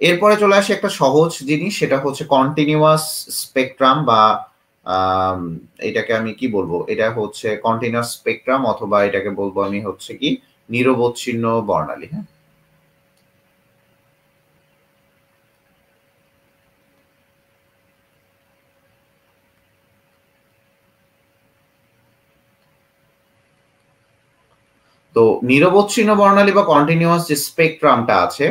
A: এরপরে চলে আসে একটা সহজ জিনিস, সেটা হচ্ছে কন্টিনিউয়াস স্পেকট্রাম, বা এটাকে আমি কি বলবো, এটা হচ্ছে কন্টিনিউয়াস স্পেকট্রাম, অথবা এটাকে বলবো আমি হচ্ছে কি নিরবচ্ছিন্ন বর্ণালী, হ্যাঁ? তো নিরবচ্ছিন্ন বর্ণালী বা কন্টিনিউয়াস যে স্পেকট্রামটা আছে,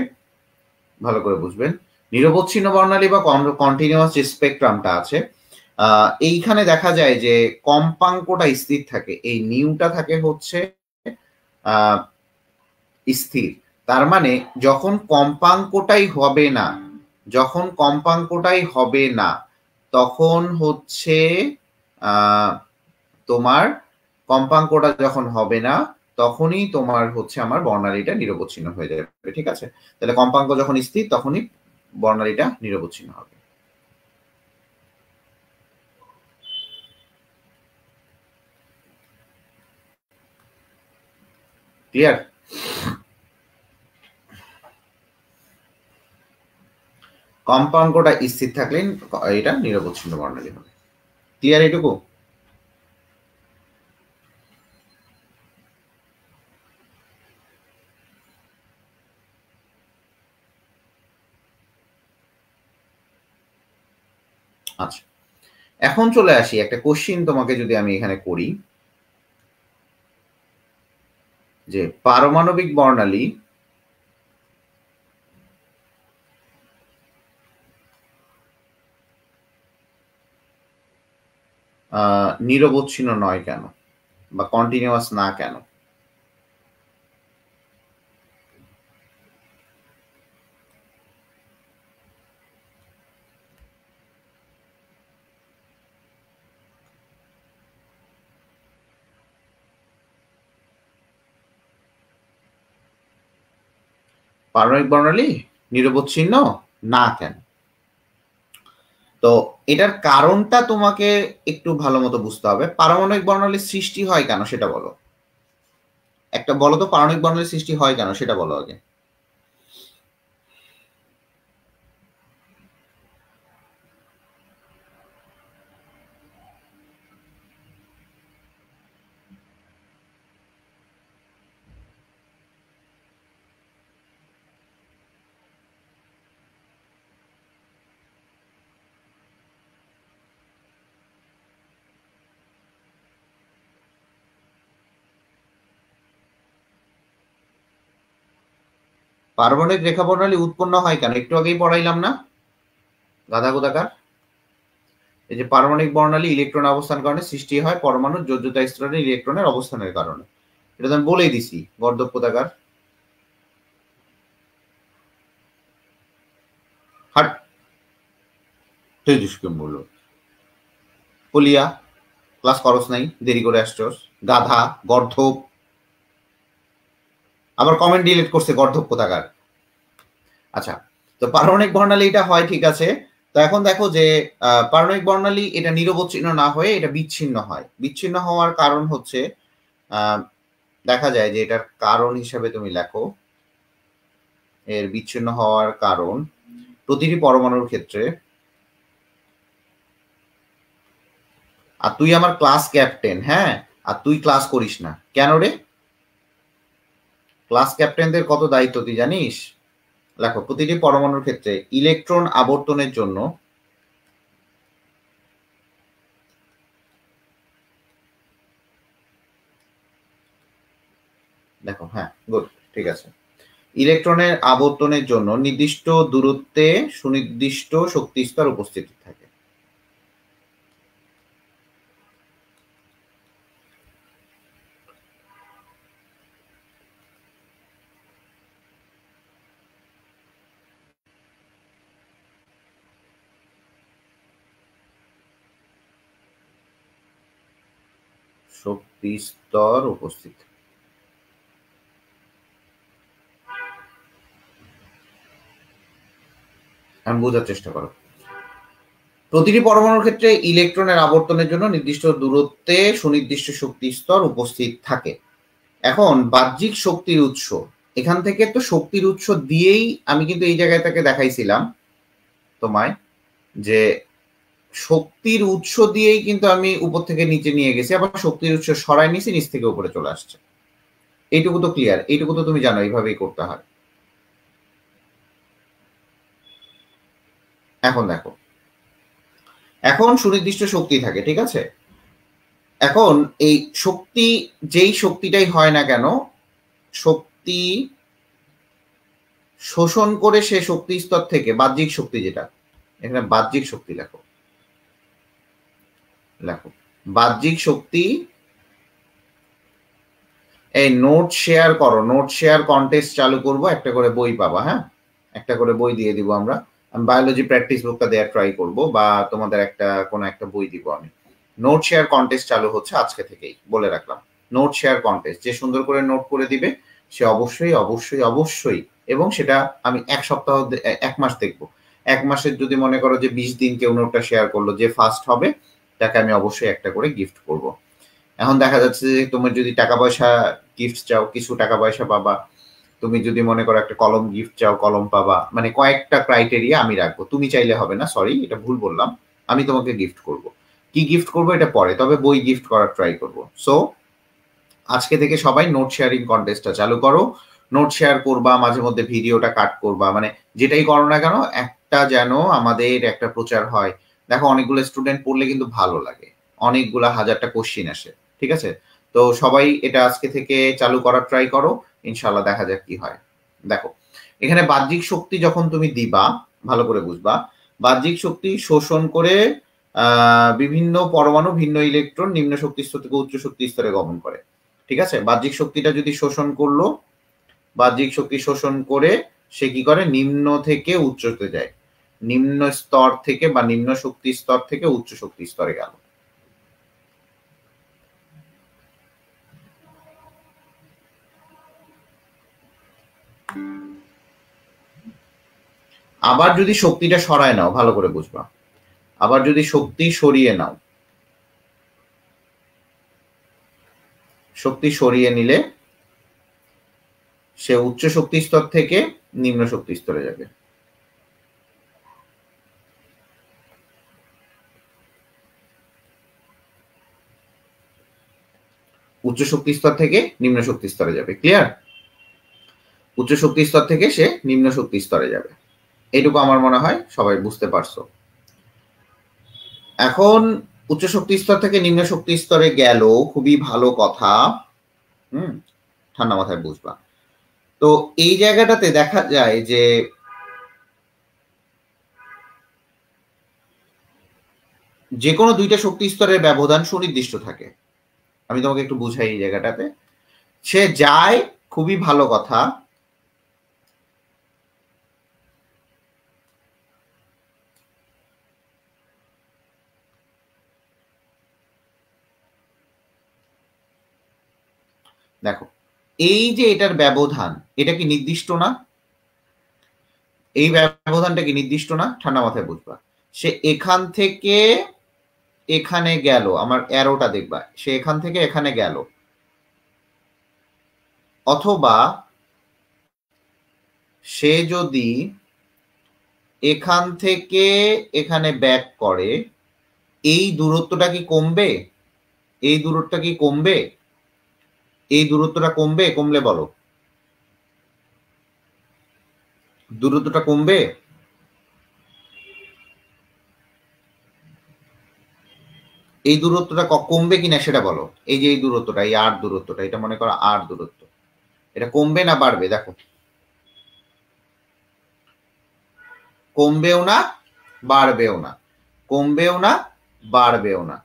A: ভালো করে বুঝবেন, নিরবচ্ছিন্ন বর্ণালী বা কন্টিনিউয়াস যে স্পেকট্রামটা আছে, এইখানে দেখা যায় যে কম্পাঙ্কটা স্থির থাকে, এই নিউটা থাকে হচ্ছে স্থির। তার মানে যখন কম্পাঙ্কটাই হবে না, যখন কম্পাঙ্কটাই হবে না, তখন হচ্ছে তোমার কম্পাঙ্কটা যখন হবে না, তখনই তোমার হচ্ছে আমার বর্ণালীটা নিরবচ্ছিন্ন হয়ে যাবে, ঠিক আছে? তাহলে কম্পাঙ্ক যখন স্থির তখনই বর্ণালীটা নিরবচ্ছিন্ন হবে। ক্লিয়ার? কম্পাঙ্কটা স্থির থাকলে এটা নিরবচ্ছিন্ন বর্ণালী হবে। ক্লিয়ার এটুকু? আচ্ছা, এখন চলে আসি একটা কোশ্চিন তোমাকে যদি আমি এখানে করি, যে পারমাণবিক বর্ণালী নিরবচ্ছিন্ন নয় কেন, বা কন্টিনিউয়াস না কেন? পারমাণবিক বর্ণালী নিরবচ্ছিন্ন না কেন? তো এটার কারণটা তোমাকে একটু ভালো মতো বুঝতে হবে। পারমাণবিক বর্ণালীর সৃষ্টি হয় কেন সেটা বলো। একটা বলো তো, পারমাণবিক বর্ণালীর সৃষ্টি হয় কেন সেটা বলো আগে। পারমাণবিক রেখা বর্ণালী উৎপন্ন হয় কেন একটু আগেই পড়াইলাম না গাধা কোথাকার। এই যে পারমাণবিক বর্ণালী ইলেকট্রন অবস্থান কারণে সৃষ্টি হয় পরমাণুর যোজ্যতা স্তরে ইলেকট্রনের অবস্থানের কারণে। এটা তো আমি বলেই দিছি গর্দভ কোথাকার। হাট তুই দুষ্কর্ম বললো পলিয়া ক্লাস করস নাই, দেরি করে আসছস গাধা গর্ধব। আবার কমেন্ট ডিলিট করছে গর্ধব কোথাকার। আচ্ছা, তো পারমাণবিক বর্ণালী এটা হয় ঠিক আছে। তো এখন দেখো যে পারমাণবিক বর্ণালী এটা নিরবচ্ছিন্ন না হয়ে এটা বিচ্ছিন্ন হয়। বিচ্ছিন্ন হওয়ার কারণ হচ্ছে দেখা যায় যে এটার কারণ হিসাবে তুমি লেখো, এর বিচ্ছিন্ন হওয়ার কারণ প্রতিটি পরমাণুর ক্ষেত্রে। আর তুই আমার ক্লাস ক্যাপ্টেন, হ্যাঁ, আর তুই ক্লাস করিস না কেন রে? ক্লাস ক্যাপ্টেনদের কত দায়িত্ব তুই জানিস? লেখো, প্রতিটি পরমাণুর ক্ষেত্রে ইলেকট্রন আবর্তনের জন্য দেখো, হ্যাঁ গুড, ঠিক আছে। ইলেকট্রনের আবর্তনের জন্য নির্দিষ্ট দূরত্বে সুনির্দিষ্ট শক্তি স্তর উপস্থিত থাকে। শক্তি স্তর উপস্থিত। আমি বোঝার চেষ্টা করো। প্রতিটি পরমাণুর ক্ষেত্রে ইলেকট্রনের আবর্তনের জন্য নির্দিষ্ট দূরত্বে সুনির্দিষ্ট শক্তি স্তর উপস্থিত থাকে। এখন বাহ্যিক শক্তির উৎস, এখান থেকে তো শক্তির উৎস দিয়েই আমি কিন্তু এই জায়গায় তাকে দেখাইছিলাম তোমায় যে শক্তির উৎস দিয়েই কিন্তু আমি উপর থেকে নিচে নিয়ে গেছি, আবার শক্তির উৎস সরাই নিছি, নিচ থেকে উপরে চলে আসছে। এইটুকু তো ক্লিয়ার, এইটুকু তো তুমি জানো এইভাবেই করতে হয়। এখন দেখো, এখন সুনির্দিষ্ট শক্তি থাকে ঠিক আছে। এখন এই শক্তি, যেই শক্তিটাই হয় না কেন, শক্তি শোষণ করে সে শক্তি স্তর থেকে বাহ্যিক শক্তি, যেটা এখানে বাহ্যিক শক্তি লেখো, লেখো বাহ্যিক শক্তি। এই নোট শেয়ার করো, নোট শেয়ার কন্টেস্ট চালু করব, একটা করে বই পাবা, হ্যাঁ একটা করে বই দিয়ে দিব আমরা। আমি বায়োলজি প্র্যাকটিস বুকটা দেওয়ার ট্রাই করব, বা তোমাদের একটা কোনো একটা বই দিব আমি। নোট শেয়ার কন্টেস্ট চালু হচ্ছে আজকে থেকেই, বলে রাখলাম। নোট শেয়ার কন্টেস্ট, যে সুন্দর করে নোট করে দিবে সে অবশ্যই অবশ্যই অবশ্যই, এবং সেটা আমি এক সপ্তাহ এক মাস দেখবো। এক মাসের যদি মনে করো যে 20 দিন কেউ নোটটা শেয়ার করলো, যে ফার্স্ট হবে তাকে আমি অবশ্যই একটা করে গিফট করব। এখন দেখা যাচ্ছে যে তোমার যদি টাকা পয়সা গিফট চাও, কিছু টাকা পয়সা পাবা। তুমি যদি মনে করো একটা কলম গিফট চাও, কলম পাবা। মানে কয়েকটা ক্রাইটেরিয়া আমি রাখবো, তুমি চাইলে হবে না, সরি এটা ভুল বললাম। আমি তোমাকে গিফট করব, কি গিফট করব এটা পরে, তবে বই গিফট করার ট্রাই করব। সো আজকে থেকে সবাই নোট শেয়ারিং কন্টেস্টটা চালু করো। নোট শেয়ার করবা, মাঝে মধ্যে ভিডিওটা কাট করবা, মানে যেটাই করো না কেন একটা যেন আমাদের একটা প্রচার হয়। দেখো অনেকগুলো স্টুডেন্ট পড়লে কিন্তু ভালো লাগে, অনেকগুলা হাজারটা কোশ্চিন আসে, ঠিক আছে। তো সবাই এটা আজকে থেকে চালু করার ট্রাই করো, ইনশাল্লাহ দেখা যাক কি হয়। দেখো এখানে বাহ্যিক শক্তি যখন তুমি দিবা, ভালো করে বুঝবা, বাহ্যিক শক্তি শোষণ করে বিভিন্ন পরমাণু ভিন্ন ইলেকট্রন নিম্ন শক্তি স্তর থেকে উচ্চ শক্তি স্তরে গমন করে, ঠিক আছে। বাহ্যিক শক্তিটা যদি শোষণ করলো, বাহ্যিক শক্তি শোষণ করে সে কি করে, নিম্ন থেকে উচ্চতে যায়, নিম্ন স্তর থেকে বা নিম্ন শক্তি স্তর থেকে উচ্চ শক্তি স্তরে গেল। আবার যদি শক্তিটা সরায় নাও, ভালো করে বুঝবা, আবার যদি শক্তি সরিয়ে নাও, শক্তি সরিয়ে নিলে সে উচ্চ শক্তি স্তর থেকে নিম্ন শক্তি স্তরে যাবে। উচ্চ শক্তি স্তর থেকে নিম্ন শক্তি স্তরে যাবে। ক্লিয়ার? উচ্চ শক্তি স্তর থেকে সে নিম্ন শক্তি স্তরে যাবে। এইটুকু আমার মনে হয় সবাই বুঝতে পারছো। এখন উচ্চ শক্তি স্তর থেকে নিম্ন শক্তি স্তরে গেল, খুবই ভালো কথা। ঠান্ডা মাথায় বুঝবা। তো এই জায়গাটাতে দেখা যায় যে যে কোনো দুইটা শক্তি স্তরের ব্যবধান সুনির্দিষ্ট থাকে। আমি তোমাকে একটু বুঝাই এই জায়গাটাতে। সে যায়, খুবই ভালো কথা। দেখো, এই যে এটার ব্যবধান, এটা কি নির্দিষ্ট না? এই ব্যবধানটা কি নির্দিষ্ট না? ঠান্ডা মাথায় বুঝবা। সে এখান থেকে এখানে গেল, আমার অ্যারোটা দেখবা, সে এখান থেকে এখানে গেল, অথবা সে যদি এখান থেকে এখানে ব্যাক করে, এই দূরত্বটা কি কমবে? এই দূরত্বটা কি কমবে? এই দূরত্বটা কমবে? কমলে বলো, দূরত্বটা কমবে? এই দূরত্বটা কমবে কিনা সেটা বলো। এই যে এই দূরত্বটা, এই আর দূরত্বটা, এটা মনে করো আর দূরত্ব, এটা কমবে না বাড়বে? দেখো, কমবেও না বাড়বেও না, কমবেও না বাড়বেও না।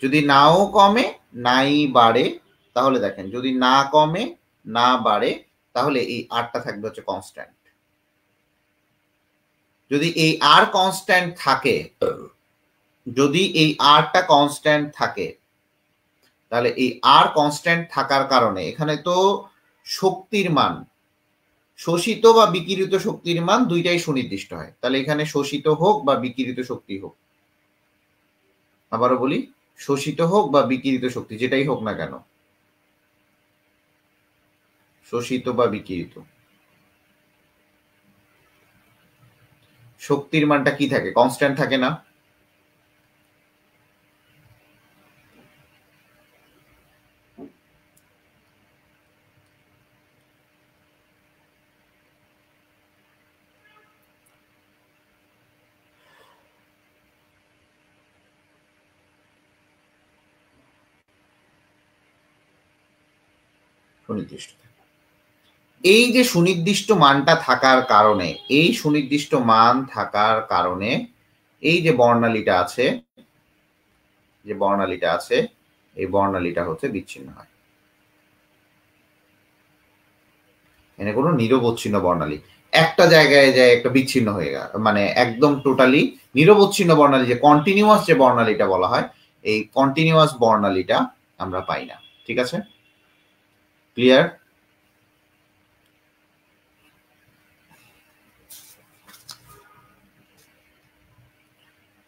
A: যদি নাও কমে নাই বাড়ে, তাহলে দেখেন যদি না কমে না বাড়ে, তাহলে এই আরটা থাকবে হচ্ছে কনস্ট্যান্ট। যদি এই আর কনস্ট্যান্ট থাকে, যদি এই আরটা কনস্ট্যান্ট থাকে, তাহলে এই আর কনস্ট্যান্ট থাকার কারণে এখানে তো শক্তির মান, শোষিত বা বিকিরিত শক্তির মান দুইটাই সুনির্দিষ্ট হয়। তাহলে এখানে শোষিত হোক বা বিকিরিত শক্তি হোক, আবারও বলি, শোষিত হোক বা বিকিরিত শক্তি যেটাই হোক না কেন, শোষিত বা বিকিরিত, শক্তির মানটা কি থাকে? কনস্ট্যান্ট থাকে না? সুনির্দিষ্ট। এই যে সুনির্দিষ্ট মানটা থাকার কারণে, এই সুনির্দিষ্ট মান থাকার কারণে এই যে বর্ণালীটা আছে, যে বর্ণালীটা আছে, এই বর্ণালীটা হচ্ছে বিচ্ছিন্ন হয়। এখানে কোনো নিরবচ্ছিন্ন বর্ণালী একটা জায়গায় যায় একটা বিচ্ছিন্ন হয়ে গেল, মানে একদম টোটালি নিরবচ্ছিন্ন বর্ণালী, যে কন্টিনিউয়াস যে বর্ণালীটা বলা হয়, এই কন্টিনিউয়াস বর্ণালীটা আমরা পাই না। ঠিক আছে? ক্লিয়ার?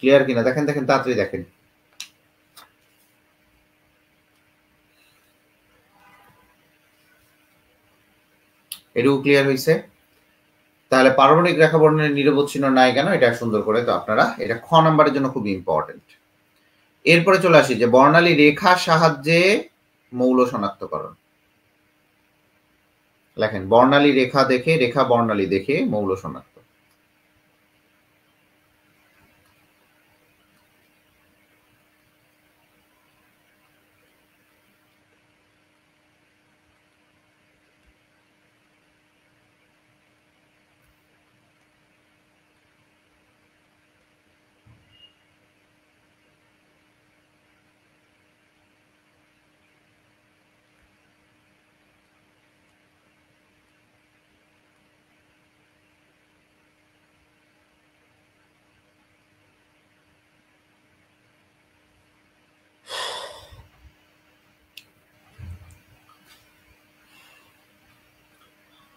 A: ক্লিয়ার কিনা দেখেন, দেখেন তাড়াতাড়ি দেখেন। এটুকু ক্লিয়ার হয়েছে? তাহলে পারমাণবিক রেখা বর্ণনের নিরবচ্ছিন্ন নাই কেন, এটা সুন্দর করে তো আপনারা, এটা খ নাম্বারের জন্য খুব ইম্পর্টেন্ট। এরপরে চলে আসি যে বর্ণালী রেখার সাহায্যে মৌল শনাক্তকরণ। লেখেন বর্ণালী রেখা দেখে, রেখা বর্ণালী দেখে মৌল শনাক্ত।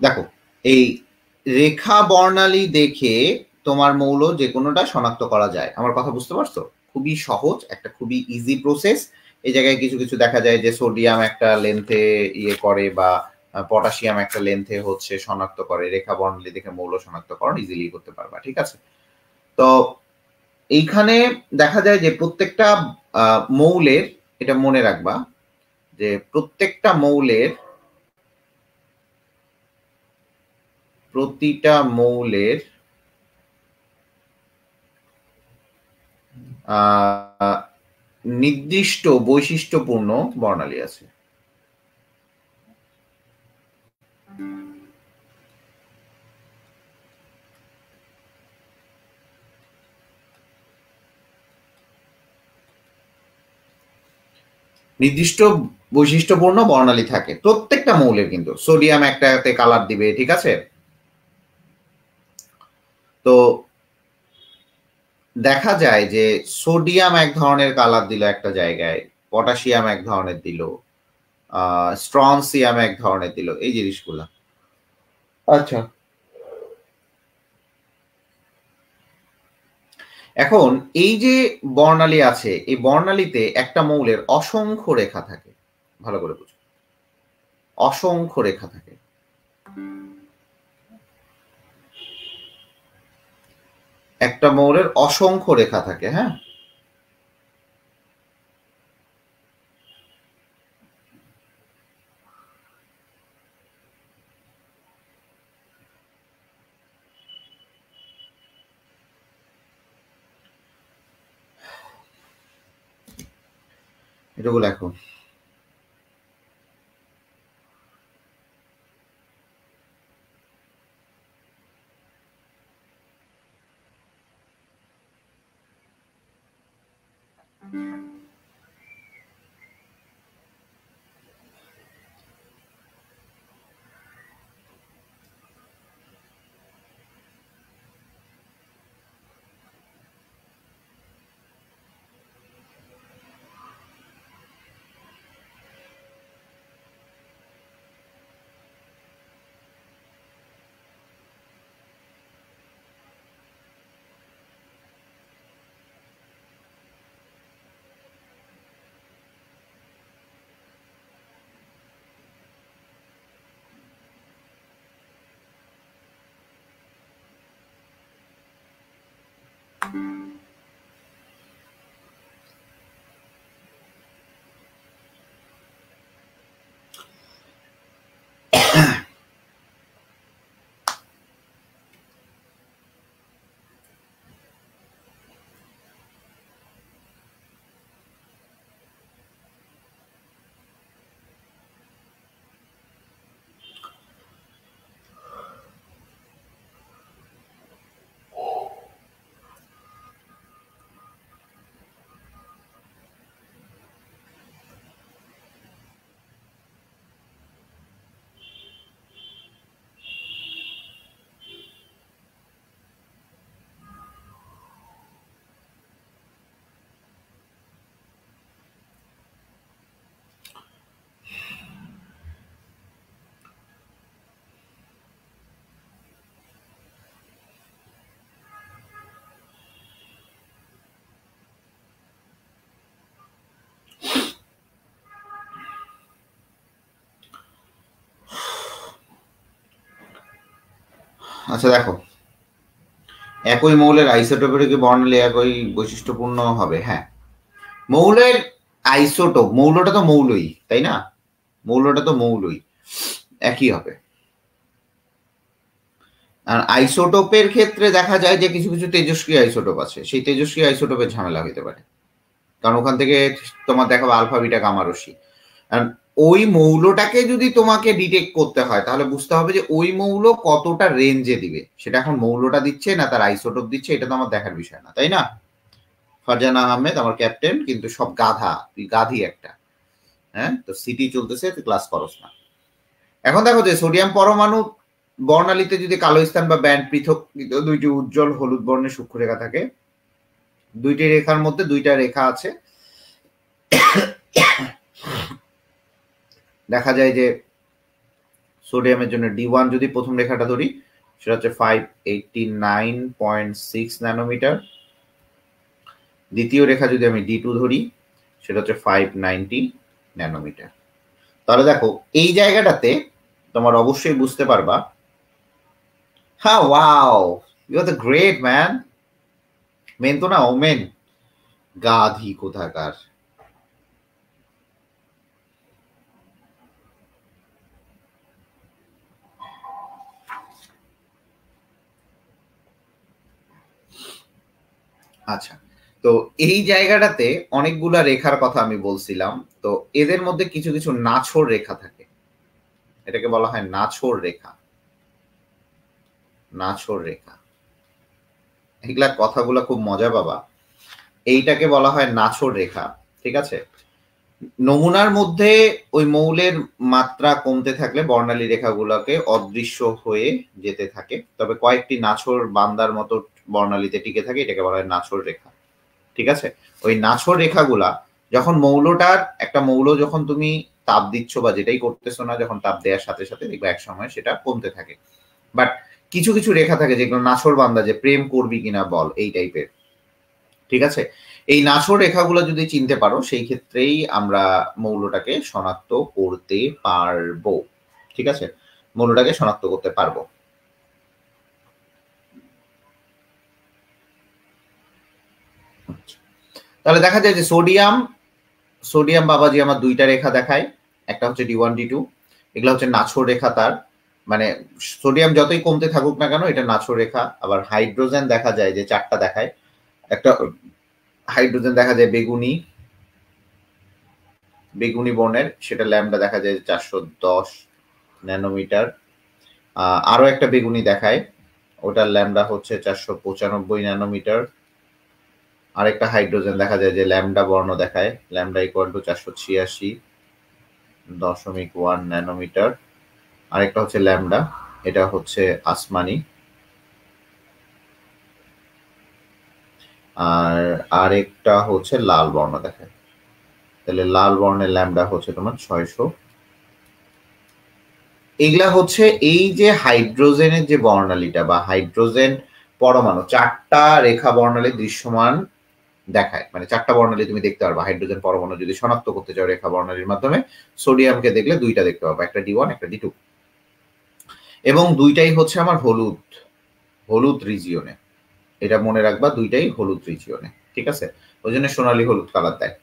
A: দেখো, এই রেখা বর্ণালী দেখে তোমার মৌল যে কোনোটা শনাক্ত করা যায়। আমার কথা বুঝতে পারছো? খুবই সহজ, একটা খুবই ইজি প্রসেস। এই জায়গায় কিছু কিছু দেখা যায় যে সোডিয়াম একটা লেন্থে ইয়ে করে, বা পটাশিয়াম একটা লেন্থে হচ্ছে শনাক্ত করে। রেখা বর্ণালী দেখে মৌল শনাক্তকরণ ইজিলি করতে পারবা, ঠিক আছে? তো এইখানে দেখা যায় যে প্রত্যেকটা মৌলের, এটা মনে রাখবা যে প্রত্যেকটা মৌলের, প্রতিটা মৌলের নির্দিষ্ট বৈশিষ্ট্যপূর্ণ বর্ণালী আছে। নির্দিষ্ট বৈশিষ্ট্যপূর্ণ বর্ণালী থাকে প্রত্যেকটা মৌলের, কিন্তু সোডিয়াম একটাতে কালার দিবে, ঠিক আছে? তো দেখা যায় যে সোডিয়াম এক ধরনের কালার দিল একটা জায়গায়, পটাশিয়াম এক ধরনের দিল, স্ট্রনসিয়াম এক ধরনের দিল, এই জিনিসগুলা। আচ্ছা, এখন এই যে বর্ণালী আছে, এই বর্ণালীতে একটা মৌলের অসংখ্য রেখা থাকে। ভালো করে বুঝো, অসংখ্য রেখা থাকে। একটা মৌলের অসংখ্য রেখা থাকে, হ্যাঁ। এটুকু লেখো। আচ্ছা দেখো, একই মৌলের আইসোটোপের কি বর্ণালী একই বৈশিষ্ট্যপূর্ণ হবে? হ্যাঁ, মৌলের আইসোটোপ, মৌলটা তো মৌলই, তাই না? মৌলটা তো মৌলই, একই হবে। আর আইসোটোপের ক্ষেত্রে দেখা যায় যে কিছু কিছু তেজস্ক্রিয় আইসোটোপ আছে, সেই তেজস্ক্রিয় আইসোটোপের ঝামেলা হইতে পারে, কারণ ওখান থেকে তোমার দেখাবো আলফা বিটা গামা রশ্মি। ওই মৌলটাকে যদি তোমাকে ডিটেক্ট করতে হয়, তাহলে বুঝতে হবে যে ওই মৌল কতটা রেঞ্জে দিবে। সেটা এখন মৌলটা দিচ্ছে না তার আইসোটোপ দিচ্ছে, এটা তো আমার দেখার বিষয় না, তাই না? ফারজানা আহমেদ আমার ক্যাপ্টেন, কিন্তু সব গাধা, তুই গাধি একটা। হ্যাঁ, তো সিটি চলতেছে, তুই ক্লাস করস না। এখন দেখো যে সোডিয়াম পরমাণু বর্ণালীতে যদি কালো স্থান বা ব্যান্ড পৃথক দুইটি উজ্জ্বল হলুদ বর্ণের সূক্ষ্ম রেখা থাকে, দুইটি রেখার মধ্যে দুইটা রেখা আছে, দেখা যায় যে সোডিয়ামের জন্য D1 যদি প্রথম রেখাটা ধরি, সেটা হচ্ছে 589.6 ন্যানোমিটার। দ্বিতীয় রেখা যদি আমি D2 ধরি সেটা হচ্ছে 590 ন্যানোমিটার। তাহলে দেখো এই জায়গাটাতে তোমার অবশ্যই বুঝতে পারবা, হ্যাঁ wow you are the great man. Men তো না, ওমেন, গাধি কোথাকার। আচ্ছা, তো এই জায়গাটাতে অনেকগুলা রেখার কথা আমি বলছিলাম। তো এদের মধ্যে কিছু কিছু নাছোড় রেখা থাকে, এটাকে বলা হয় নাছোড় রেখা। নাছোড় রেখা, এগুলা কথাগুলো খুব মজা পাবা। এইটাকে বলা হয় নাছোড় রেখা, ঠিক আছে। নমুনার মধ্যে ওই মৌলের মাত্রা কমতে থাকলে বর্ণালী রেখাগুলোকে অদৃশ্য হয়ে যেতে থাকে, তবে কয়েকটি নাছোড় বান্দার মতো বর্ণালীতে টিকে থাকে, এটাকে বলা হয় নাছোড় রেখা, ঠিক আছে। ওই নাছোড় রেখাগুলা যখন মৌলটার, একটা মৌল যখন তুমি তাপ দিচ্ছ বা যেটাই করতেছো না, যখন তাপ দেওয়ার সাথে সাথে দেখবে এক সময় সেটা কমতে থাকে। বাট কিছু কিছু রেখা থাকে যেগুলো নাছোড় বান্দা, যে প্রেম করবি কিনা বল, এই টাইপের, ঠিক আছে। এই নাছোড় রেখাগুলো যদি চিনতে পারো সেই ক্ষেত্রেই আমরা মৌলটাকে শনাক্ত করতে পারবো, ঠিক আছে, মৌলটাকে শনাক্ত করতে পারবো। তাহলে দেখা যায় যে সোডিয়াম, সোডিয়াম বাবাজি আমার দুইটা রেখা দেখায়, একটা হচ্ছে D1 D2, এগুলো হচ্ছে নাছোড় রেখা তার, মানে সোডিয়াম যতই কমতে থাকুক না কেন এটা নাছোড় রেখা। আবার হাইড্রোজেন দেখা যায় যে চারটা দেখায়, একটা হাইড্রোজেন দেখা যায় বেগুনি, বেগুনি বর্ণের, সেটা ল্যাম্ডা দেখা যায় 410 ন্যানোমিটার। আরো একটা বেগুনি দেখায়, ওটার ল্যাম্ডা হচ্ছে 495 ন্যানোমিটার। আরেকটা হাইড্রোজেন দেখা যায় যে ল্যাম্ডা বর্ণ দেখায়, ল্যাম্ডা ইকুয়াল টু 486.1 ন্যানোমিটার। আরেকটা হচ্ছে ল্যাম্ডা, এটা হচ্ছে আসমানি। আর আরেকটা হচ্ছে লাল বর্ণ দেখায়, তাহলে লাল বর্ণের ল্যাম্ডা হচ্ছে তোমার 600। এগুলা হচ্ছে এই যে হাইড্রোজেনের যে বর্ণালীটা বা হাইড্রোজেন পরমাণু, চারটা রেখা বর্ণালী দৃশ্যমান দেখায়, মানে চারটা বর্ণালী তুমি দেখতে পারবা। হাইড্রোজেন পরমাণু যদি শনাক্ত করতে চাও রেখা বর্ণালীর মাধ্যমে, সোডিয়ামকে দেখলে দুইটা দেখতে পাবো, একটা D1 একটা D2, এবং দুইটাই হচ্ছে আমার হলুদ, হলুদ রিজিয়নে। এটা মনে রাখবা, দুইটাই হলুদ রিজিয়নে, ঠিক আছে, ওই জন্য সোনালী হলুদ কালার দেয়।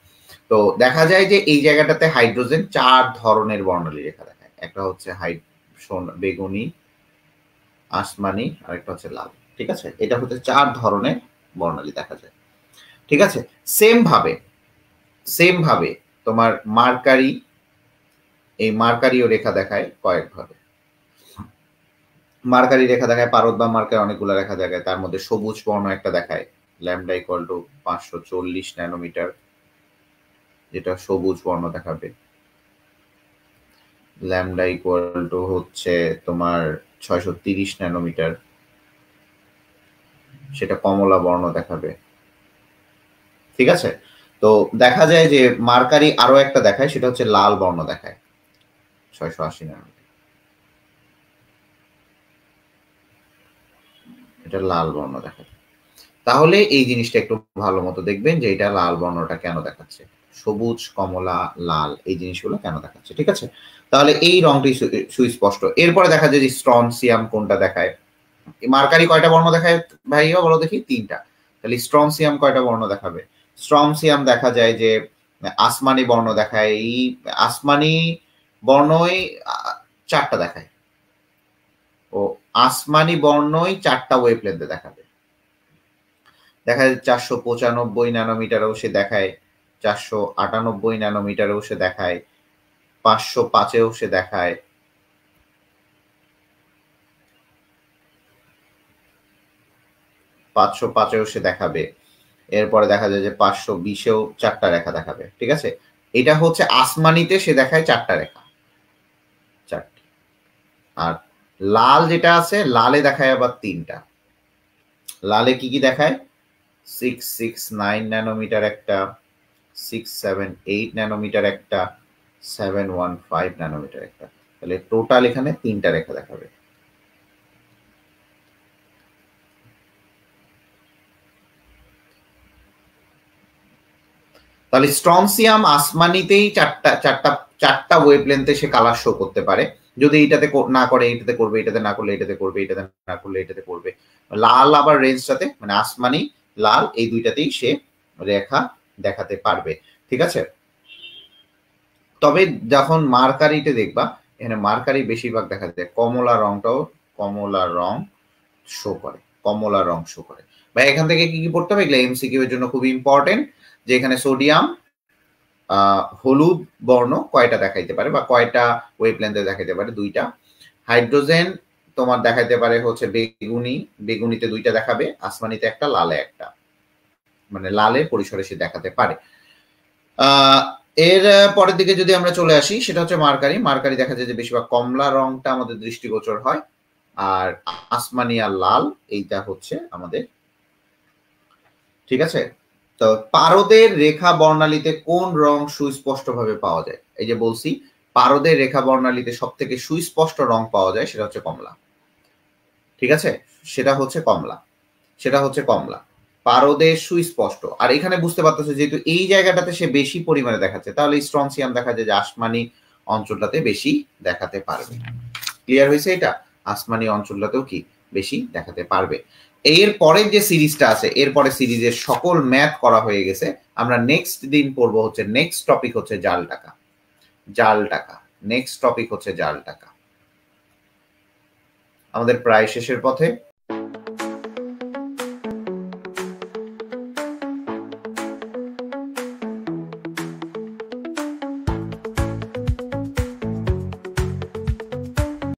A: তো দেখা যায় যে এই জায়গাটাতে হাইড্রোজেন চার ধরনের বর্ণালী রেখা দেখায়, একটা হচ্ছে বেগুনি, আসমানি, আর একটা হচ্ছে লাল, ঠিক আছে। এটা হচ্ছে চার ধরনের বর্ণালী দেখা যায়, ঠিক আছে। সেম ভাবে, সেম ভাবে তোমার মার্কারি, এই মার্কারিও রেখা দেখায় কয়েকভাবে। মার্কারি রেখা দেখায়, পারদ বা মার্কারি অনেকগুলো রেখা দেখায়, তার মধ্যে সবুজ বর্ণ একটা দেখায়, ল্যামডা ইকুয়াল টু 540 ন্যানোমিটার, যেটা সবুজ বর্ণ দেখাবে। ল্যামডা ইকুয়াল টু হচ্ছে তোমার 630 ন্যানোমিটার, সেটা কমলা বর্ণ দেখাবে, ঠিক আছে। তো দেখা যায় যে মার্কারি আরো একটা দেখায়, সেটা হচ্ছে লাল বর্ণ দেখায় 680 ন্যানোমিটার, এটা লাল বর্ণ দেখায়। তাহলে এই জিনিসটা একটু ভালো মতো দেখবেন যে এটা লাল বর্ণটা কেন দেখাচ্ছে, সবুজ, কমলা, লাল, এই জিনিসগুলো কেন দেখাচ্ছে, ঠিক আছে। তাহলে এই রংটি সুস্পষ্ট। এরপরে দেখা যায় যে স্ট্রনসিয়াম কোনটা দেখায়। মার্কারি কয়টা বর্ণ দেখায় ভাইয়া বলো দেখি? তিনটা। তাহলে স্ট্রনসিয়াম কয়টা বর্ণ দেখাবে? স্ট্রনসিয়াম দেখা যায় যে আসমানি বর্ণ দেখায়, এই আসমানি বর্ণই চারটা দেখায়, ও আসমানি বর্ণই চারটা ওয়েভলেন্থে দেখাবে। দেখা যায় 495 ন্যানোমিটারেও সে দেখায়, 498 ন্যানোমিটারেও সে দেখায়, 505-এও সে দেখায়, 505-এও সে দেখাবে। এরপরে দেখা যায় যে 520-এও চারটা রেখা দেখাবে, ঠিক আছে। এটা হচ্ছে আসমানিতে সে দেখায় চারটা রেখা, চারটি। আর লাল যেটা আছে, লালে দেখায় আবার তিনটা। লালে কি কি দেখায়? 669 ন্যানোমিটার একটা, 678 ন্যানোমিটার একটা, 715 ন্যানোমিটার একটা। তাহলে টোটাল এখানে তিনটা রেখা দেখাবে। তাহলে স্ট্রনসিয়াম আসমানিতেই চারটা ওয়েভলেন্থে সে কালার শো করতে পারে। যদি এইটাতে না করে এইটাতে করবে, এটাতে না করলে এটাতে করবে, এটাতে না করলে এটাতে করবে। লাল আবার রেঞ্জটাতে মানে আসমানি লাল এই দুইটাতেই সে রেখা দেখাতে পারবে। ঠিক আছে, তবে যখন মার্কারিতে দেখবা এখানে মার্কারি বেশিরভাগ দেখা যায় কমলা রংটাও কমলা রং শো করে, কমলা রং শো করে। বা এখান থেকে কি কি পড়তে হবে এগুলো এমসিকিউ এর জন্য খুব ইম্পর্টেন্ট, যে এখানে সোডিয়াম হলুদ বর্ণ কয়টা দেখাইতে পারে বা কয়টা ওয়েভলেন্থে দেখাইতে পারে, দুইটা। হাইড্রোজেন তোমার দেখাইতে পারে হচ্ছে বেগুনি, বেগুনিতে দুইটা দেখাবে, আসমানিতে একটা, লালে একটা, মানে লালের পরিসরে সে দেখাতে পারে। এর পরের দিকে যদি আমরা চলে আসি সেটা হচ্ছে মার্কারি। মার্কারি দেখা যায় যে বেশিরভাগ কমলা রংটা আমাদের দৃষ্টিগোচর হয়, আর আসমানি আর লাল এইটা হচ্ছে আমাদের। ঠিক আছে, তো পারদের রেখা বর্ণালীতে কোন রং সুস্পষ্টভাবে পাওয়া যায়? এই যে বলছি পারদের রেখা বর্ণালীতে সব থেকে সুস্পষ্ট রং পাওয়া যায় সেটা হচ্ছে কমলা। ঠিক আছে, সেটা হচ্ছে কমলা, সেটা হচ্ছে কমলা, পারদে সুস্পষ্ট। আর এখানে বুঝতে পারতেছে যেহেতু এই জায়গাটাতে সে বেশি পরিমাণে দেখাচ্ছে, তাহলে স্ট্রনসিয়াম দেখা যায় যে আসমানি অঞ্চলটাতে বেশি দেখাতে পারবে। ক্লিয়ার হয়েছে? এটা আসমানি অঞ্চলটাতেও কি বেশি দেখাতে পারবে। এর পরের যে সিরিজটা আছে, এরপরে সিরিজের সকল ম্যাথ করা হয়ে গেছে। আমরা নেক্সট দিন পড়বো হচ্ছে, নেক্সট টপিক হচ্ছে জাল টাকা। জাল টাকা নেক্সট টপিক হচ্ছে জাল টাকা। আমাদের প্রায় শেষের পথে।